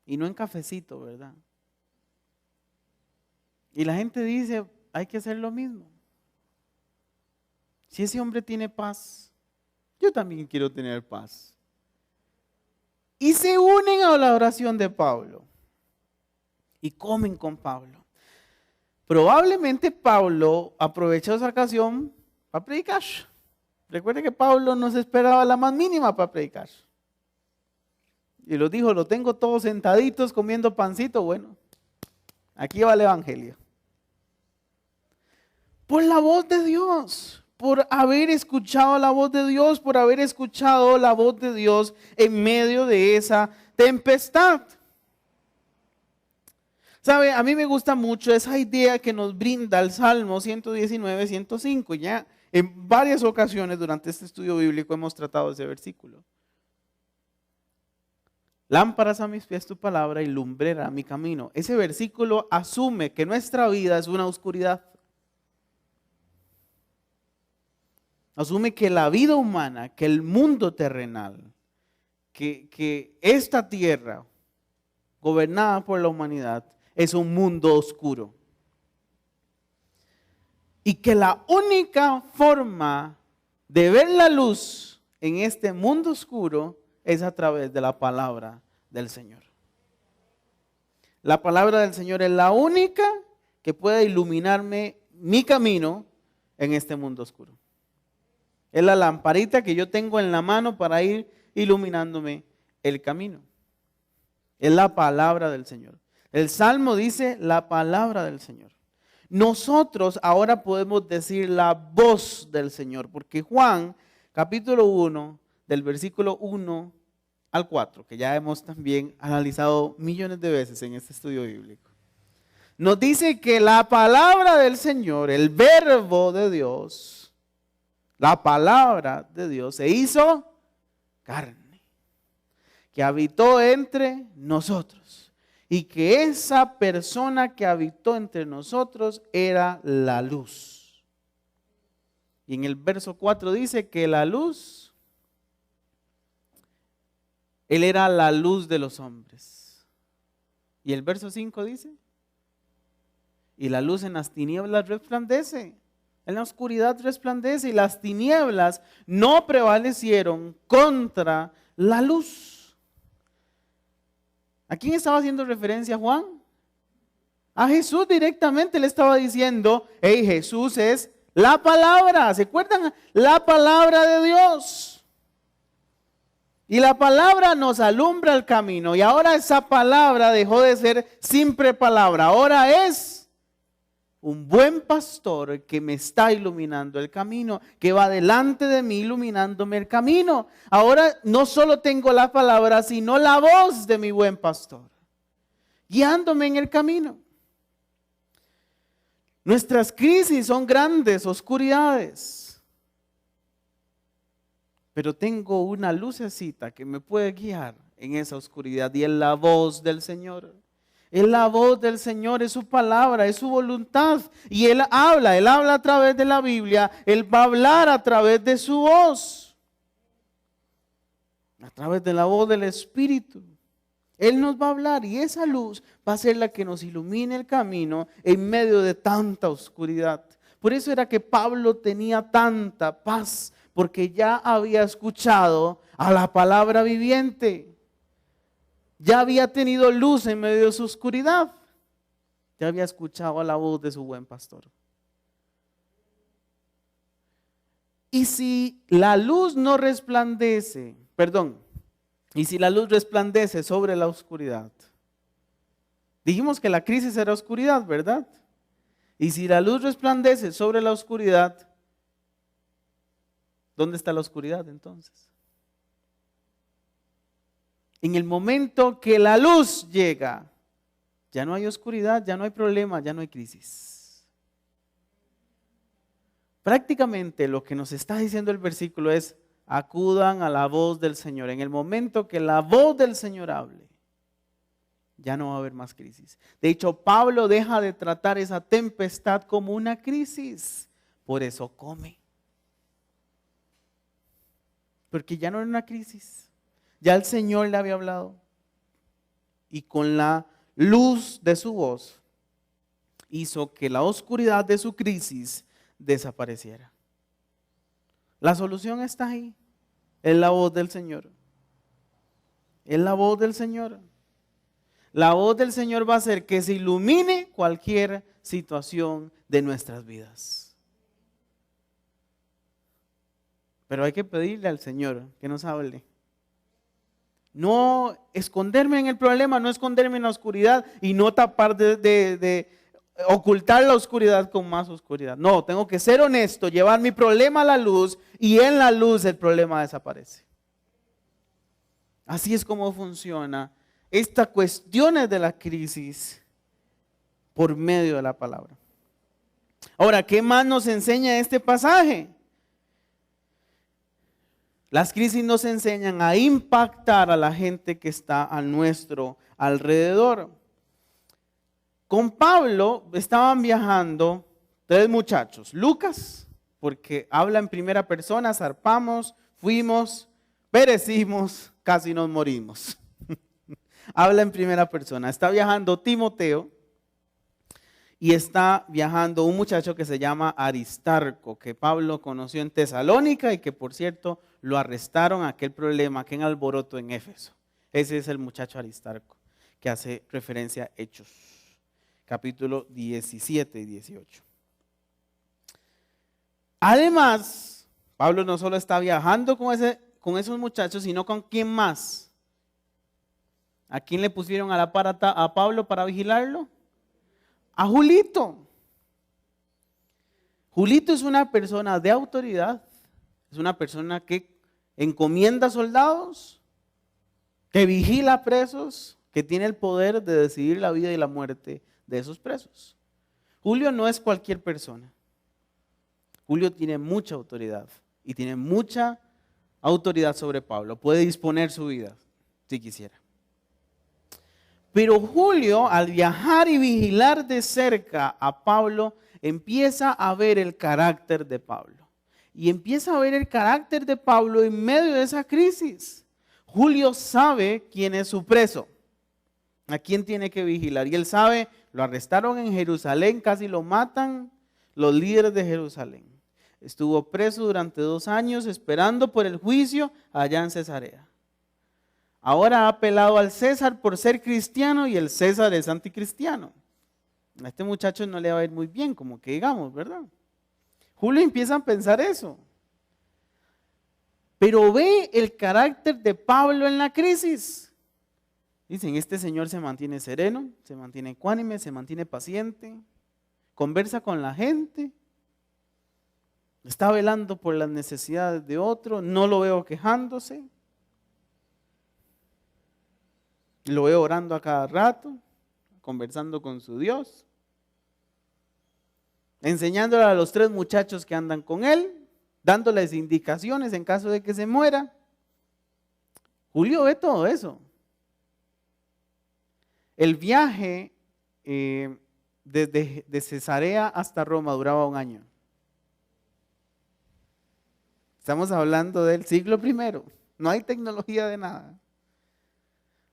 Y no en cafecito, ¿verdad? Y la gente dice, hay que hacer lo mismo. Si ese hombre tiene paz, yo también quiero tener paz. Y se unen a la oración de Pablo. Y comen con Pablo. Probablemente Pablo aprovechó esa ocasión para predicar. Recuerde que Pablo no se esperaba la más mínima para predicar. Y lo dijo, lo tengo todos sentaditos comiendo pancito. Bueno, aquí va el evangelio. Por la voz de Dios, por haber escuchado la voz de Dios, por haber escuchado la voz de Dios en medio de esa tempestad. ¿Sabe? A mí me gusta mucho esa idea que nos brinda el Salmo 119, 105. Ya en varias ocasiones durante este estudio bíblico hemos tratado ese versículo. Lámparas a mis pies tu palabra y lumbrera a mi camino. Ese versículo asume que nuestra vida es una oscuridad. Asume que la vida humana, que el mundo terrenal, que esta tierra gobernada por la humanidad es un mundo oscuro. Y que la única forma de ver la luz en este mundo oscuro es a través de la palabra del Señor. La palabra del Señor es la única que puede iluminarme mi camino en este mundo oscuro. Es la lamparita que yo tengo en la mano para ir iluminándome el camino. Es la palabra del Señor. El Salmo dice la palabra del Señor. Nosotros ahora podemos decir la voz del Señor, porque Juan, capítulo 1, del versículo 1 al 4, que ya hemos también analizado millones de veces en este estudio bíblico, nos dice que la palabra del Señor, el verbo de Dios, la palabra de Dios se hizo carne, que habitó entre nosotros. Y que esa persona que habitó entre nosotros era la luz. Y en el verso 4 dice que la luz, Él era la luz de los hombres. Y el verso 5 dice, y la luz en las tinieblas resplandece, en la oscuridad resplandece, y las tinieblas no prevalecieron contra la luz. ¿A quién estaba haciendo referencia Juan? A Jesús directamente le estaba diciendo, hey, Jesús es la palabra. ¿Se acuerdan? La palabra de Dios. Y la palabra nos alumbra el camino. Y ahora esa palabra dejó de ser simple palabra. Ahora es un buen pastor que me está iluminando el camino, que va delante de mí iluminándome el camino. Ahora no solo tengo la palabra, sino la voz de mi buen pastor, guiándome en el camino. Nuestras crisis son grandes oscuridades, pero tengo una lucecita que me puede guiar en esa oscuridad y es la voz del Señor. Es la voz del Señor, es su palabra, es su voluntad. Y Él habla a través de la Biblia, Él va a hablar a través de su voz, a través de la voz del Espíritu. Él nos va a hablar y esa luz va a ser la que nos ilumine el camino en medio de tanta oscuridad. Por eso era que Pablo tenía tanta paz, porque ya había escuchado a la palabra viviente. Ya había tenido luz en medio de su oscuridad. Ya había escuchado a la voz de su buen pastor. Y si la luz no resplandece, y si la luz resplandece sobre la oscuridad. Dijimos que la crisis era oscuridad, ¿verdad? Y si la luz resplandece sobre la oscuridad, ¿dónde está la oscuridad entonces? En el momento que la luz llega, ya no hay oscuridad, ya no hay problema, ya no hay crisis. Prácticamente lo que nos está diciendo el versículo es: acudan a la voz del Señor. En el momento que la voz del Señor hable, ya no va a haber más crisis. De hecho, Pablo deja de tratar esa tempestad como una crisis. Por eso come. Porque ya no era una crisis. Ya el Señor le había hablado. Y con la luz de su voz hizo que la oscuridad de su crisis desapareciera. La solución está ahí. Es la voz del Señor. Es la voz del Señor. La voz del Señor va a hacer que se ilumine cualquier situación de nuestras vidas. Pero hay que pedirle al Señor que nos hable. No esconderme en el problema, no esconderme en la oscuridad y no tapar de ocultar la oscuridad con más oscuridad. No, tengo que ser honesto, llevar mi problema a la luz y en la luz el problema desaparece. Así es como funciona estas cuestiones de la crisis por medio de la palabra. Ahora, ¿qué más nos enseña este pasaje? Las crisis nos enseñan a impactar a la gente que está a nuestro alrededor. Con Pablo estaban viajando 3 muchachos. Lucas, porque habla en primera persona, zarpamos, fuimos, perecimos, casi nos morimos. Habla en primera persona. Está viajando Timoteo y está viajando un muchacho que se llama Aristarco, que Pablo conoció en Tesalónica y que, por cierto, lo arrestaron aquel problema, aquel alboroto en Éfeso. Ese es el muchacho Aristarco, que hace referencia a Hechos, capítulo 17 y 18. Además, Pablo no solo está viajando con esos muchachos, sino con quién más. ¿A quién le pusieron a la par a Pablo para vigilarlo? A Julito. Julito es una persona de autoridad, es una persona que encomienda soldados, que vigila presos, que tiene el poder de decidir la vida y la muerte de esos presos. Julio no es cualquier persona. Julio tiene mucha autoridad y tiene mucha autoridad sobre Pablo. Puede disponer su vida si quisiera. Pero Julio, al viajar y vigilar de cerca a Pablo, empieza a ver el carácter de Pablo. Y empieza a ver el carácter de Pablo en medio de esa crisis. Julio sabe quién es su preso, a quién tiene que vigilar. Y él sabe, lo arrestaron en Jerusalén, casi lo matan los líderes de Jerusalén. Estuvo preso durante 2 años esperando por el juicio allá en Cesarea. Ahora ha apelado al César por ser cristiano y el César es anticristiano. A este muchacho no le va a ir muy bien, como que digamos, ¿verdad? Julio empieza a pensar eso. Pero ve el carácter de Pablo en la crisis. Dicen, este señor se mantiene sereno, se mantiene ecuánime, se mantiene paciente, conversa con la gente, está velando por las necesidades de otro, no lo veo quejándose. Lo veo orando a cada rato, conversando con su Dios, enseñándole a los 3 muchachos que andan con él, dándoles indicaciones en caso de que se muera. Julio ve todo eso El viaje desde Cesarea hasta Roma duraba 1 año. Estamos hablando del siglo I. No hay tecnología de nada.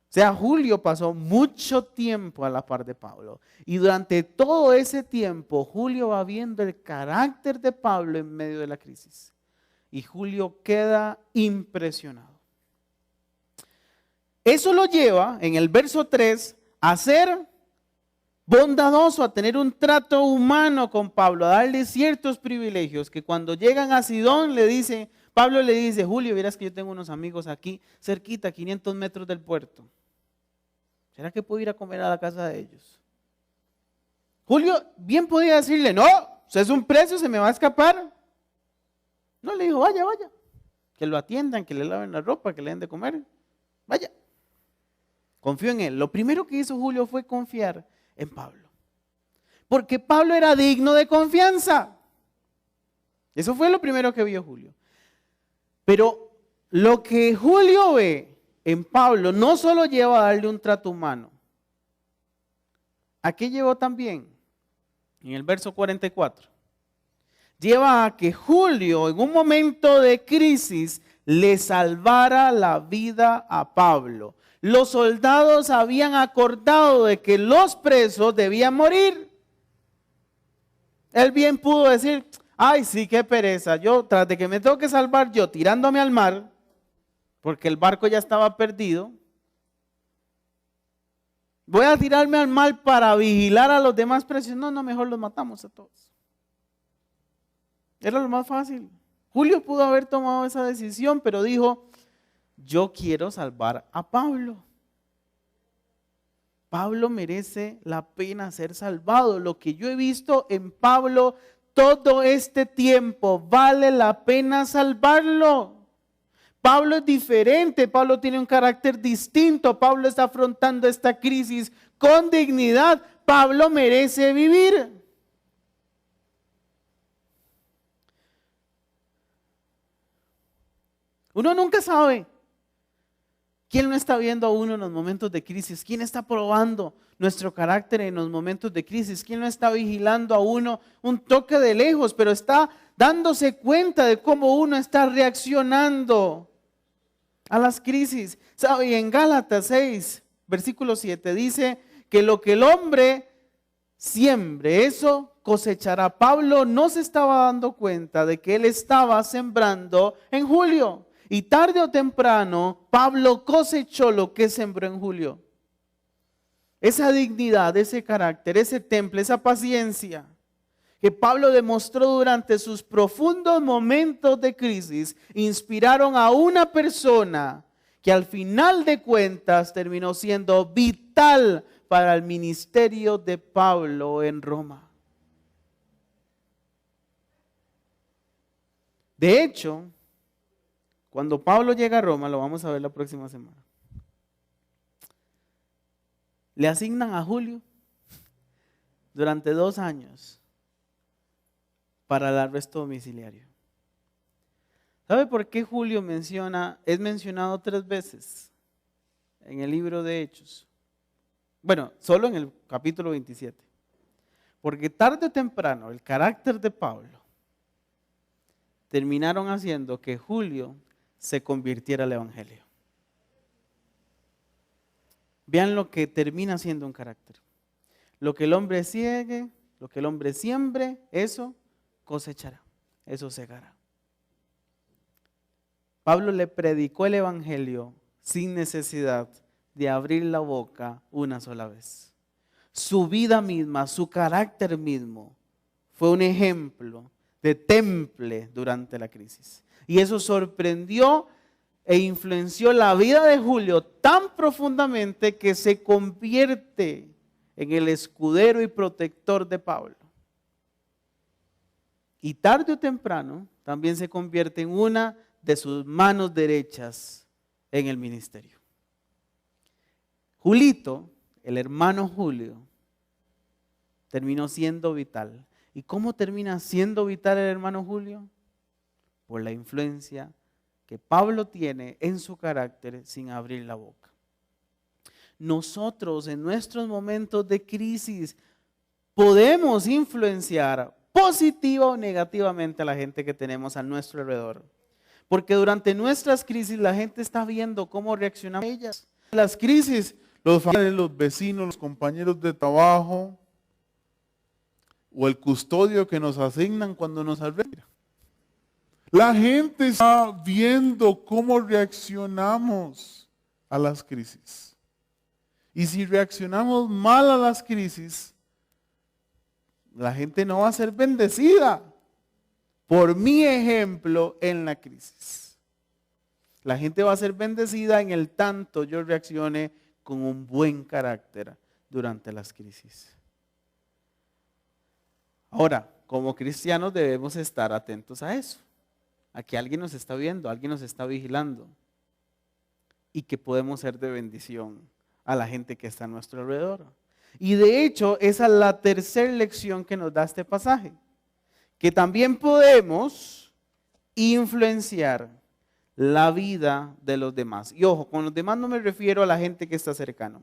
O sea, Julio pasó mucho tiempo a la par de Pablo. Y durante todo ese tiempo, Julio va viendo el carácter de Pablo en medio de la crisis. Y Julio queda impresionado. Eso lo lleva, en el verso 3, a ser bondadoso, a tener un trato humano con Pablo, a darle ciertos privilegios que cuando llegan a Sidón Pablo le dice, Julio, verás que yo tengo unos amigos aquí cerquita, 500 metros del puerto. ¿Será que puedo ir a comer a la casa de ellos? Julio bien podía decirle, no, usted es un preso, se me va a escapar. No, le dijo, vaya, que lo atiendan, que le laven la ropa, que le den de comer. Vaya. Confió en él. Lo primero que hizo Julio fue confiar en Pablo. Porque Pablo era digno de confianza. Eso fue lo primero que vio Julio. Pero lo que Julio ve en Pablo no solo lleva a darle un trato humano. ¿A qué llevó también? En el verso 44. Lleva a que Julio en un momento de crisis le salvara la vida a Pablo. Los soldados habían acordado de que los presos debían morir. Él bien pudo decir, ay sí, qué pereza, yo tras de que me tengo que salvar yo tirándome al mar, porque el barco ya estaba perdido, voy a tirarme al mar para vigilar a los demás presos. No, mejor los matamos a todos. Era lo más fácil. Julio pudo haber tomado esa decisión, pero dijo, yo quiero salvar a Pablo. Pablo merece la pena ser salvado. Lo que yo he visto en Pablo todo este tiempo, vale la pena salvarlo. Pablo es diferente, Pablo tiene un carácter distinto, Pablo está afrontando esta crisis con dignidad. Pablo merece vivir. Uno nunca sabe quién lo está viendo a uno en los momentos de crisis, quién está probando nuestro carácter en los momentos de crisis, quién lo está vigilando a uno un toque de lejos, pero está dándose cuenta de cómo uno está reaccionando a las crisis. ¿Sabe? Y en Gálatas 6, versículo 7 dice que lo que el hombre siembre, eso cosechará. Pablo no se estaba dando cuenta de que él estaba sembrando en Julio. Y tarde o temprano, Pablo cosechó lo que sembró en Julio. Esa dignidad, ese carácter, ese temple, esa paciencia que Pablo demostró durante sus profundos momentos de crisis, inspiraron a una persona que al final de cuentas terminó siendo vital para el ministerio de Pablo en Roma. De hecho, cuando Pablo llega a Roma, lo vamos a ver la próxima semana, le asignan a Julio durante 2 años para el arresto domiciliario. ¿Sabe por qué Julio es mencionado 3 veces en el libro de Hechos? Bueno, solo en el capítulo 27. Porque tarde o temprano el carácter de Pablo terminaron haciendo que Julio se convirtiera al evangelio. Vean lo que termina siendo un carácter. Lo que el hombre siegue, lo que el hombre siembre, eso cosechará, eso segará. Pablo le predicó el evangelio sin necesidad de abrir la boca una sola vez. Su vida misma, su carácter mismo, fue un ejemplo de temple durante la crisis. Y eso sorprendió e influenció la vida de Julio tan profundamente que se convierte en el escudero y protector de Pablo. Y tarde o temprano también se convierte en una de sus manos derechas en el ministerio. Julito, el hermano Julio, terminó siendo vital. ¿Y cómo termina siendo vital el hermano Julio? Por la influencia que Pablo tiene en su carácter sin abrir la boca. nosotros en nuestros momentos de crisis podemos influenciar positiva o negativamente a la gente que tenemos a nuestro alrededor. Porque durante nuestras crisis la gente está viendo cómo reaccionamos a ellas. Las crisis, Los familiares, los vecinos, los compañeros de trabajo o el custodio que nos asignan cuando nos arreglan. La gente está viendo cómo reaccionamos a las crisis. Y si reaccionamos mal a las crisis, la gente no va a ser bendecida por mi ejemplo en la crisis. La gente va a ser bendecida en el tanto yo reaccione con un buen carácter durante las crisis. Ahora, como cristianos debemos estar atentos a eso, a que alguien nos está viendo, alguien nos está vigilando y que podemos ser de bendición a la gente que está a nuestro alrededor. Y de hecho, esa es la tercera lección que nos da este pasaje, que también podemos influenciar la vida de los demás. Y ojo, con los demás no me refiero a la gente que está cercano,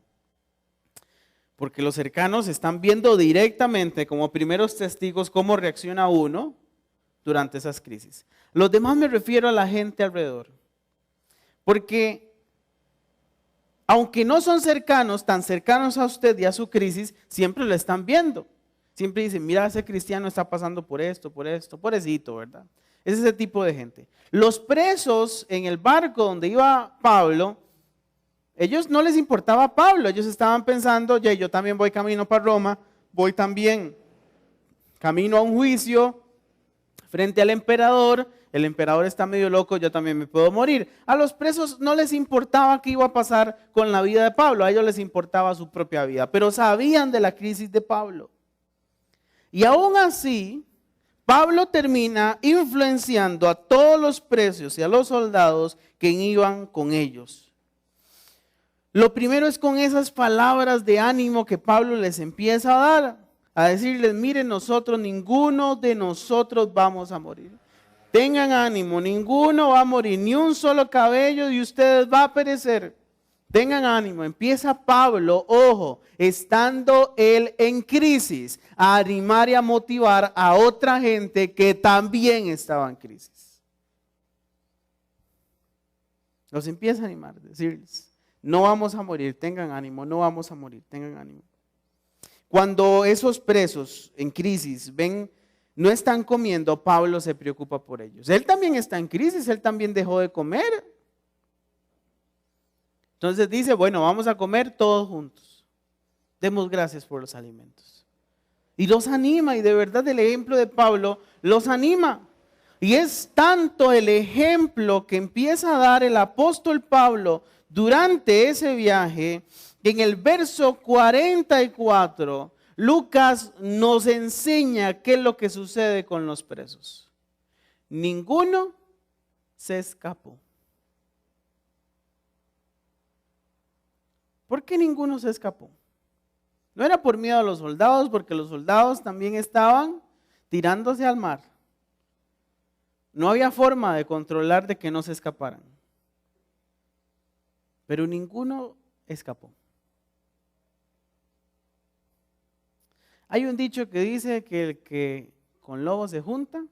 porque los cercanos están viendo directamente como primeros testigos cómo reacciona uno durante esas crisis. Los demás me refiero a la gente alrededor, porque aunque no son cercanos, tan cercanos a usted y a su crisis, siempre lo están viendo. Siempre dicen, mira, ese cristiano está pasando por esto, pobrecito, ¿verdad? Es ese tipo de gente. Los presos en el barco donde iba Pablo, ellos no les importaba Pablo, ellos estaban pensando, oye, yo también voy camino para Roma, voy también camino a un juicio frente al emperador, el emperador está medio loco, yo también me puedo morir. A los presos no les importaba qué iba a pasar con la vida de Pablo, a ellos les importaba su propia vida, pero sabían de la crisis de Pablo. Y aún así, Pablo termina influenciando a todos los presos y a los soldados que iban con ellos. Lo primero es con esas palabras de ánimo que Pablo les empieza a dar, a decirles, miren, ninguno de nosotros vamos a morir. Tengan ánimo, ninguno va a morir, ni un solo cabello de ustedes va a perecer. Tengan ánimo, empieza Pablo, ojo, estando él en crisis, a animar y a motivar a otra gente que también estaba en crisis. Los empieza a animar, decirles, no vamos a morir, tengan ánimo, no vamos a morir, tengan ánimo. Cuando esos presos en crisis ven, no están comiendo, Pablo se preocupa por ellos. Él también está en crisis, él también dejó de comer. Entonces dice, bueno, vamos a comer todos juntos. Demos gracias por los alimentos. Y los anima, y de verdad el ejemplo de Pablo los anima. Y es tanto el ejemplo que empieza a dar el apóstol Pablo durante ese viaje, que en el verso 44, Lucas nos enseña qué es lo que sucede con los presos. Ninguno se escapó. ¿Por qué ninguno se escapó? No era por miedo a los soldados, porque los soldados también estaban tirándose al mar. No había forma de controlar de que no se escaparan. Pero ninguno escapó. Hay un dicho que dice que el que con lobos se junta,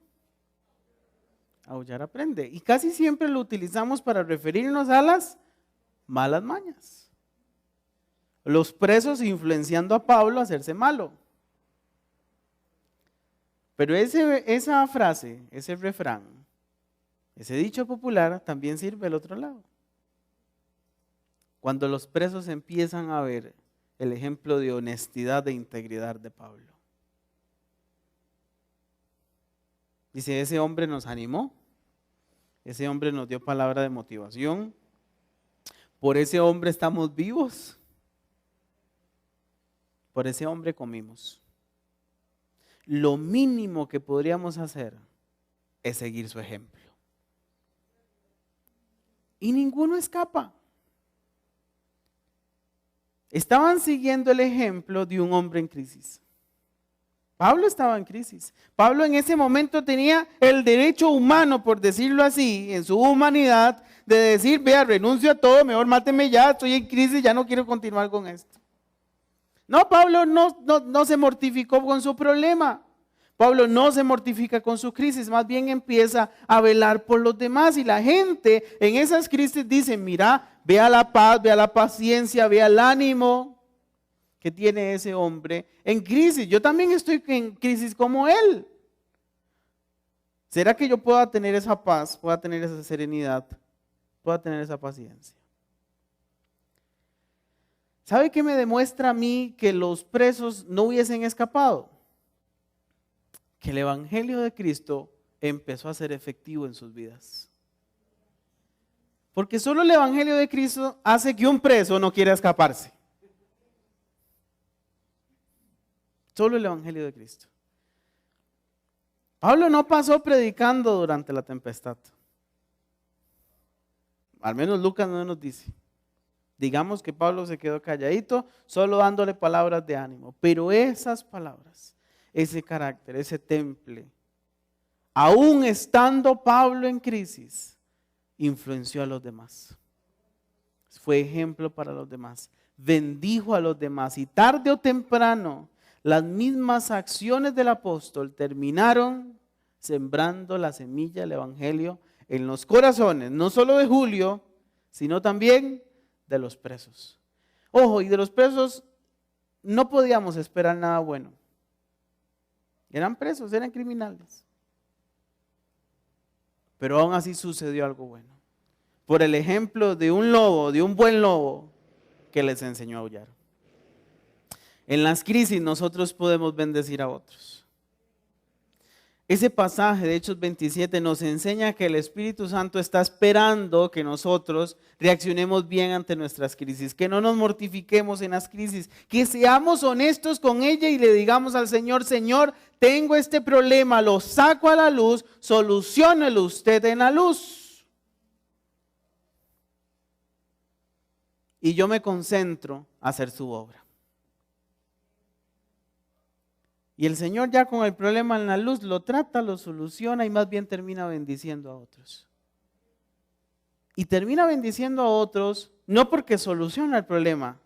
aullar aprende. Y casi siempre lo utilizamos para referirnos a las malas mañas. Los presos influenciando a Pablo a hacerse malo. Pero esa frase, ese refrán, ese dicho popular también sirve al otro lado. Cuando los presos empiezan a ver el ejemplo de honestidad e integridad de Pablo. Dice, ese hombre nos animó, ese hombre nos dio palabra de motivación, por ese hombre estamos vivos, por ese hombre comimos. Lo mínimo que podríamos hacer es seguir su ejemplo. Y ninguno escapa. Estaban siguiendo el ejemplo de un hombre en crisis. Pablo estaba en crisis. Pablo en ese momento tenía el derecho humano, por decirlo así, en su humanidad, de decir, vea, renuncio a todo, mejor máteme ya, estoy en crisis, ya no quiero continuar con esto. No, Pablo no se mortificó con su problema. Pablo no se mortifica con su crisis, más bien empieza a velar por los demás. Y la gente en esas crisis dice, mira, vea la paz, vea la paciencia, vea el ánimo que tiene ese hombre en crisis. Yo también estoy en crisis como él. ¿Será que yo pueda tener esa paz, pueda tener esa serenidad, pueda tener esa paciencia? ¿Sabe qué me demuestra a mí que los presos no hubiesen escapado? Que el Evangelio de Cristo empezó a ser efectivo en sus vidas. Porque solo el Evangelio de Cristo hace que un preso no quiera escaparse. Solo el Evangelio de Cristo. Pablo no pasó predicando durante la tempestad. Al menos Lucas no nos dice. Digamos que Pablo se quedó calladito, solo dándole palabras de ánimo. Pero esas palabras, ese carácter, ese temple, aún estando Pablo en crisis, influenció a los demás. Fue ejemplo para los demás. Bendijo a los demás y tarde o temprano las mismas acciones del apóstol terminaron sembrando la semilla del Evangelio en los corazones, no solo de Julio, sino también de los presos. Ojo, y de los presos no podíamos esperar nada bueno. Eran presos, eran criminales. Pero aún así sucedió algo bueno. Por el ejemplo de un lobo, de un buen lobo, que les enseñó a aullar. En las crisis nosotros podemos bendecir a otros. Ese pasaje de Hechos 27 nos enseña que el Espíritu Santo está esperando que nosotros reaccionemos bien ante nuestras crisis, que no nos mortifiquemos en las crisis, que seamos honestos con ella y le digamos al Señor, Señor, tengo este problema, lo saco a la luz, soluciónelo usted en la luz. Y yo me concentro a hacer su obra. Y el Señor ya con el problema en la luz lo trata, lo soluciona y más bien termina bendiciendo a otros. Y termina bendiciendo a otros no porque soluciona el problema,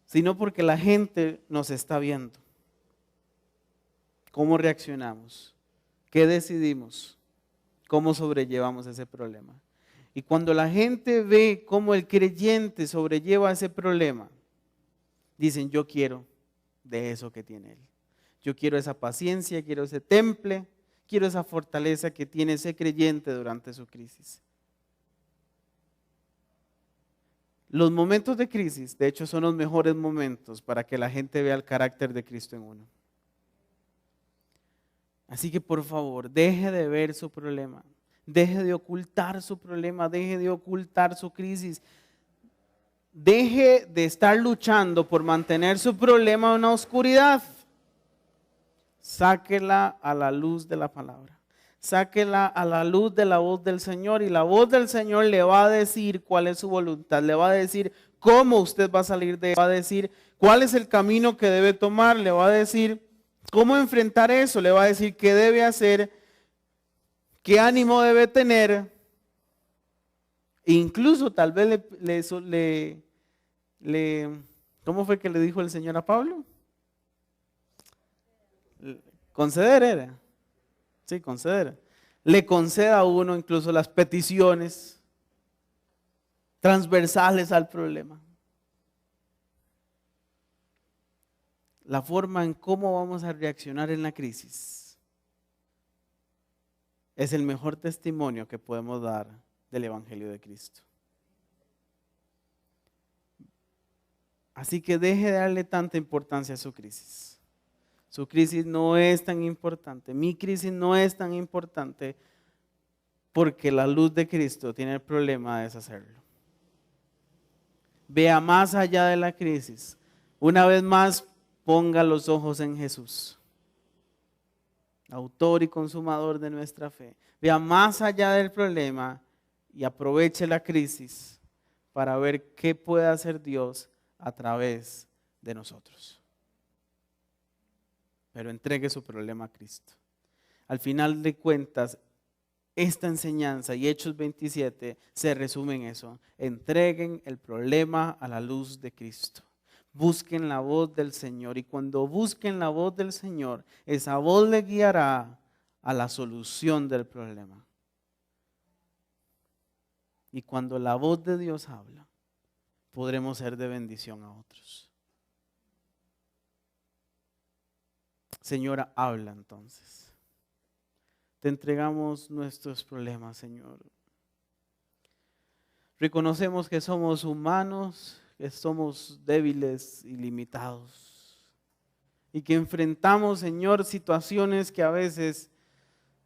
sino porque la gente nos está viendo. ¿Cómo reaccionamos? ¿Qué decidimos? ¿Cómo sobrellevamos ese problema? Y cuando la gente ve cómo el creyente sobrelleva ese problema, dicen, yo quiero de eso que tiene él. Yo quiero esa paciencia, quiero ese temple, quiero esa fortaleza que tiene ese creyente durante su crisis. Los momentos de crisis, de hecho, son los mejores momentos para que la gente vea el carácter de Cristo en uno. Así que por favor, deje de ver su problema, deje de ocultar su problema, deje de ocultar su crisis. Deje de estar luchando por mantener su problema en la oscuridad. Sáquela a la luz de la palabra. Sáquela a la luz de la voz del Señor y la voz del Señor le va a decir cuál es su voluntad, le va a decir cómo usted va a salir de eso, le va a decir cuál es el camino que debe tomar, le va a decir cómo enfrentar eso, le va a decir qué debe hacer, qué ánimo debe tener. Incluso tal vez ¿cómo fue que le dijo el Señor a Pablo? Conceder era. Sí, conceder. Le conceda a uno incluso las peticiones transversales al problema. La forma en cómo vamos a reaccionar en la crisis es el mejor testimonio que podemos dar del Evangelio de Cristo. Así que deje de darle tanta importancia a su crisis. Su crisis no es tan importante. Mi crisis no es tan importante porque la luz de Cristo tiene el problema de deshacerlo. Vea más allá de la crisis. Una vez más, ponga los ojos en Jesús, autor y consumador de nuestra fe. Vea más allá del problema y aproveche la crisis para ver qué puede hacer Dios a través de nosotros. pero entregue su problema a Cristo. Al final de cuentas, esta enseñanza y Hechos 27 se resumen en eso. Entreguen el problema a la luz de Cristo. Busquen la voz del Señor, y cuando busquen la voz del Señor, esa voz le guiará a la solución del problema. Y cuando la voz de Dios habla, podremos ser de bendición a otros. Señora, habla entonces. Te entregamos nuestros problemas, Señor. Reconocemos que somos humanos, que somos débiles y limitados. Y que enfrentamos, Señor, situaciones que a veces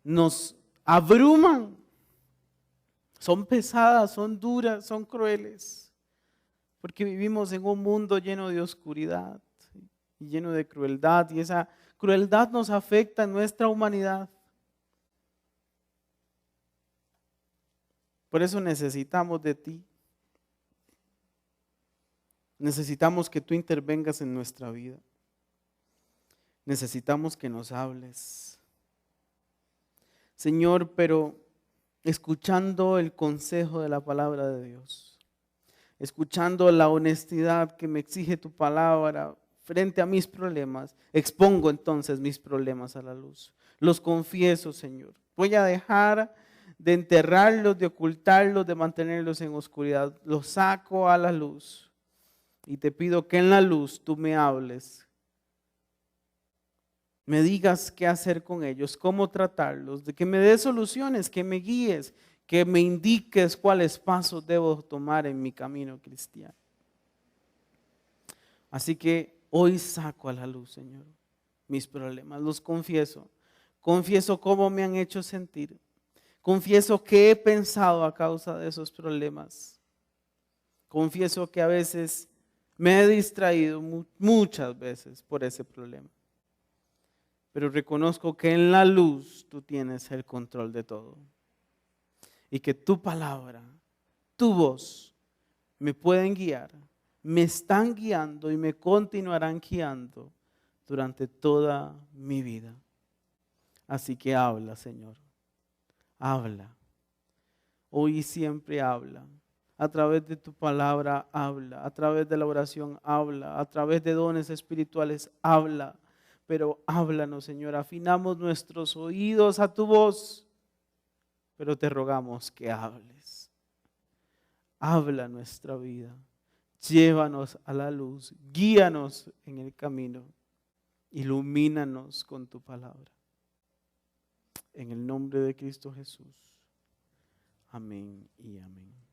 nos abruman. Son pesadas, son duras, son crueles. Porque vivimos en un mundo lleno de oscuridad y lleno de crueldad. Y esa crueldad nos afecta en nuestra humanidad. Por eso necesitamos de ti. Necesitamos que tú intervengas en nuestra vida. Necesitamos que nos hables. Señor, pero escuchando el consejo de la palabra de Dios, escuchando la honestidad que me exige tu palabra frente a mis problemas, expongo entonces mis problemas a la luz. Los confieso, Señor. Voy a dejar de enterrarlos, de ocultarlos, de mantenerlos en oscuridad. Los saco a la luz y te pido que en la luz tú me hables, me digas qué hacer con ellos, cómo tratarlos, de que me des soluciones, que me guíes, que me indiques cuáles pasos debo tomar en mi camino cristiano. Así que hoy saco a la luz, Señor, mis problemas, los confieso. Confieso cómo me han hecho sentir. Confieso que he pensado a causa de esos problemas. Confieso que a veces me he distraído muchas veces por ese problema. Pero reconozco que en la luz tú tienes el control de todo. Y que tu palabra, tu voz, me pueden guiar, me están guiando y me continuarán guiando durante toda mi vida. Así que habla, Señor. Habla. Hoy y siempre habla. A través de tu palabra habla. A través de la oración habla. A través de dones espirituales habla. Pero háblanos, Señor. Afinamos nuestros oídos a tu voz. Pero te rogamos que hables. Habla nuestra vida. Llévanos a la luz. Guíanos en el camino. Ilumínanos con tu palabra. En el nombre de Cristo Jesús. Amén y amén.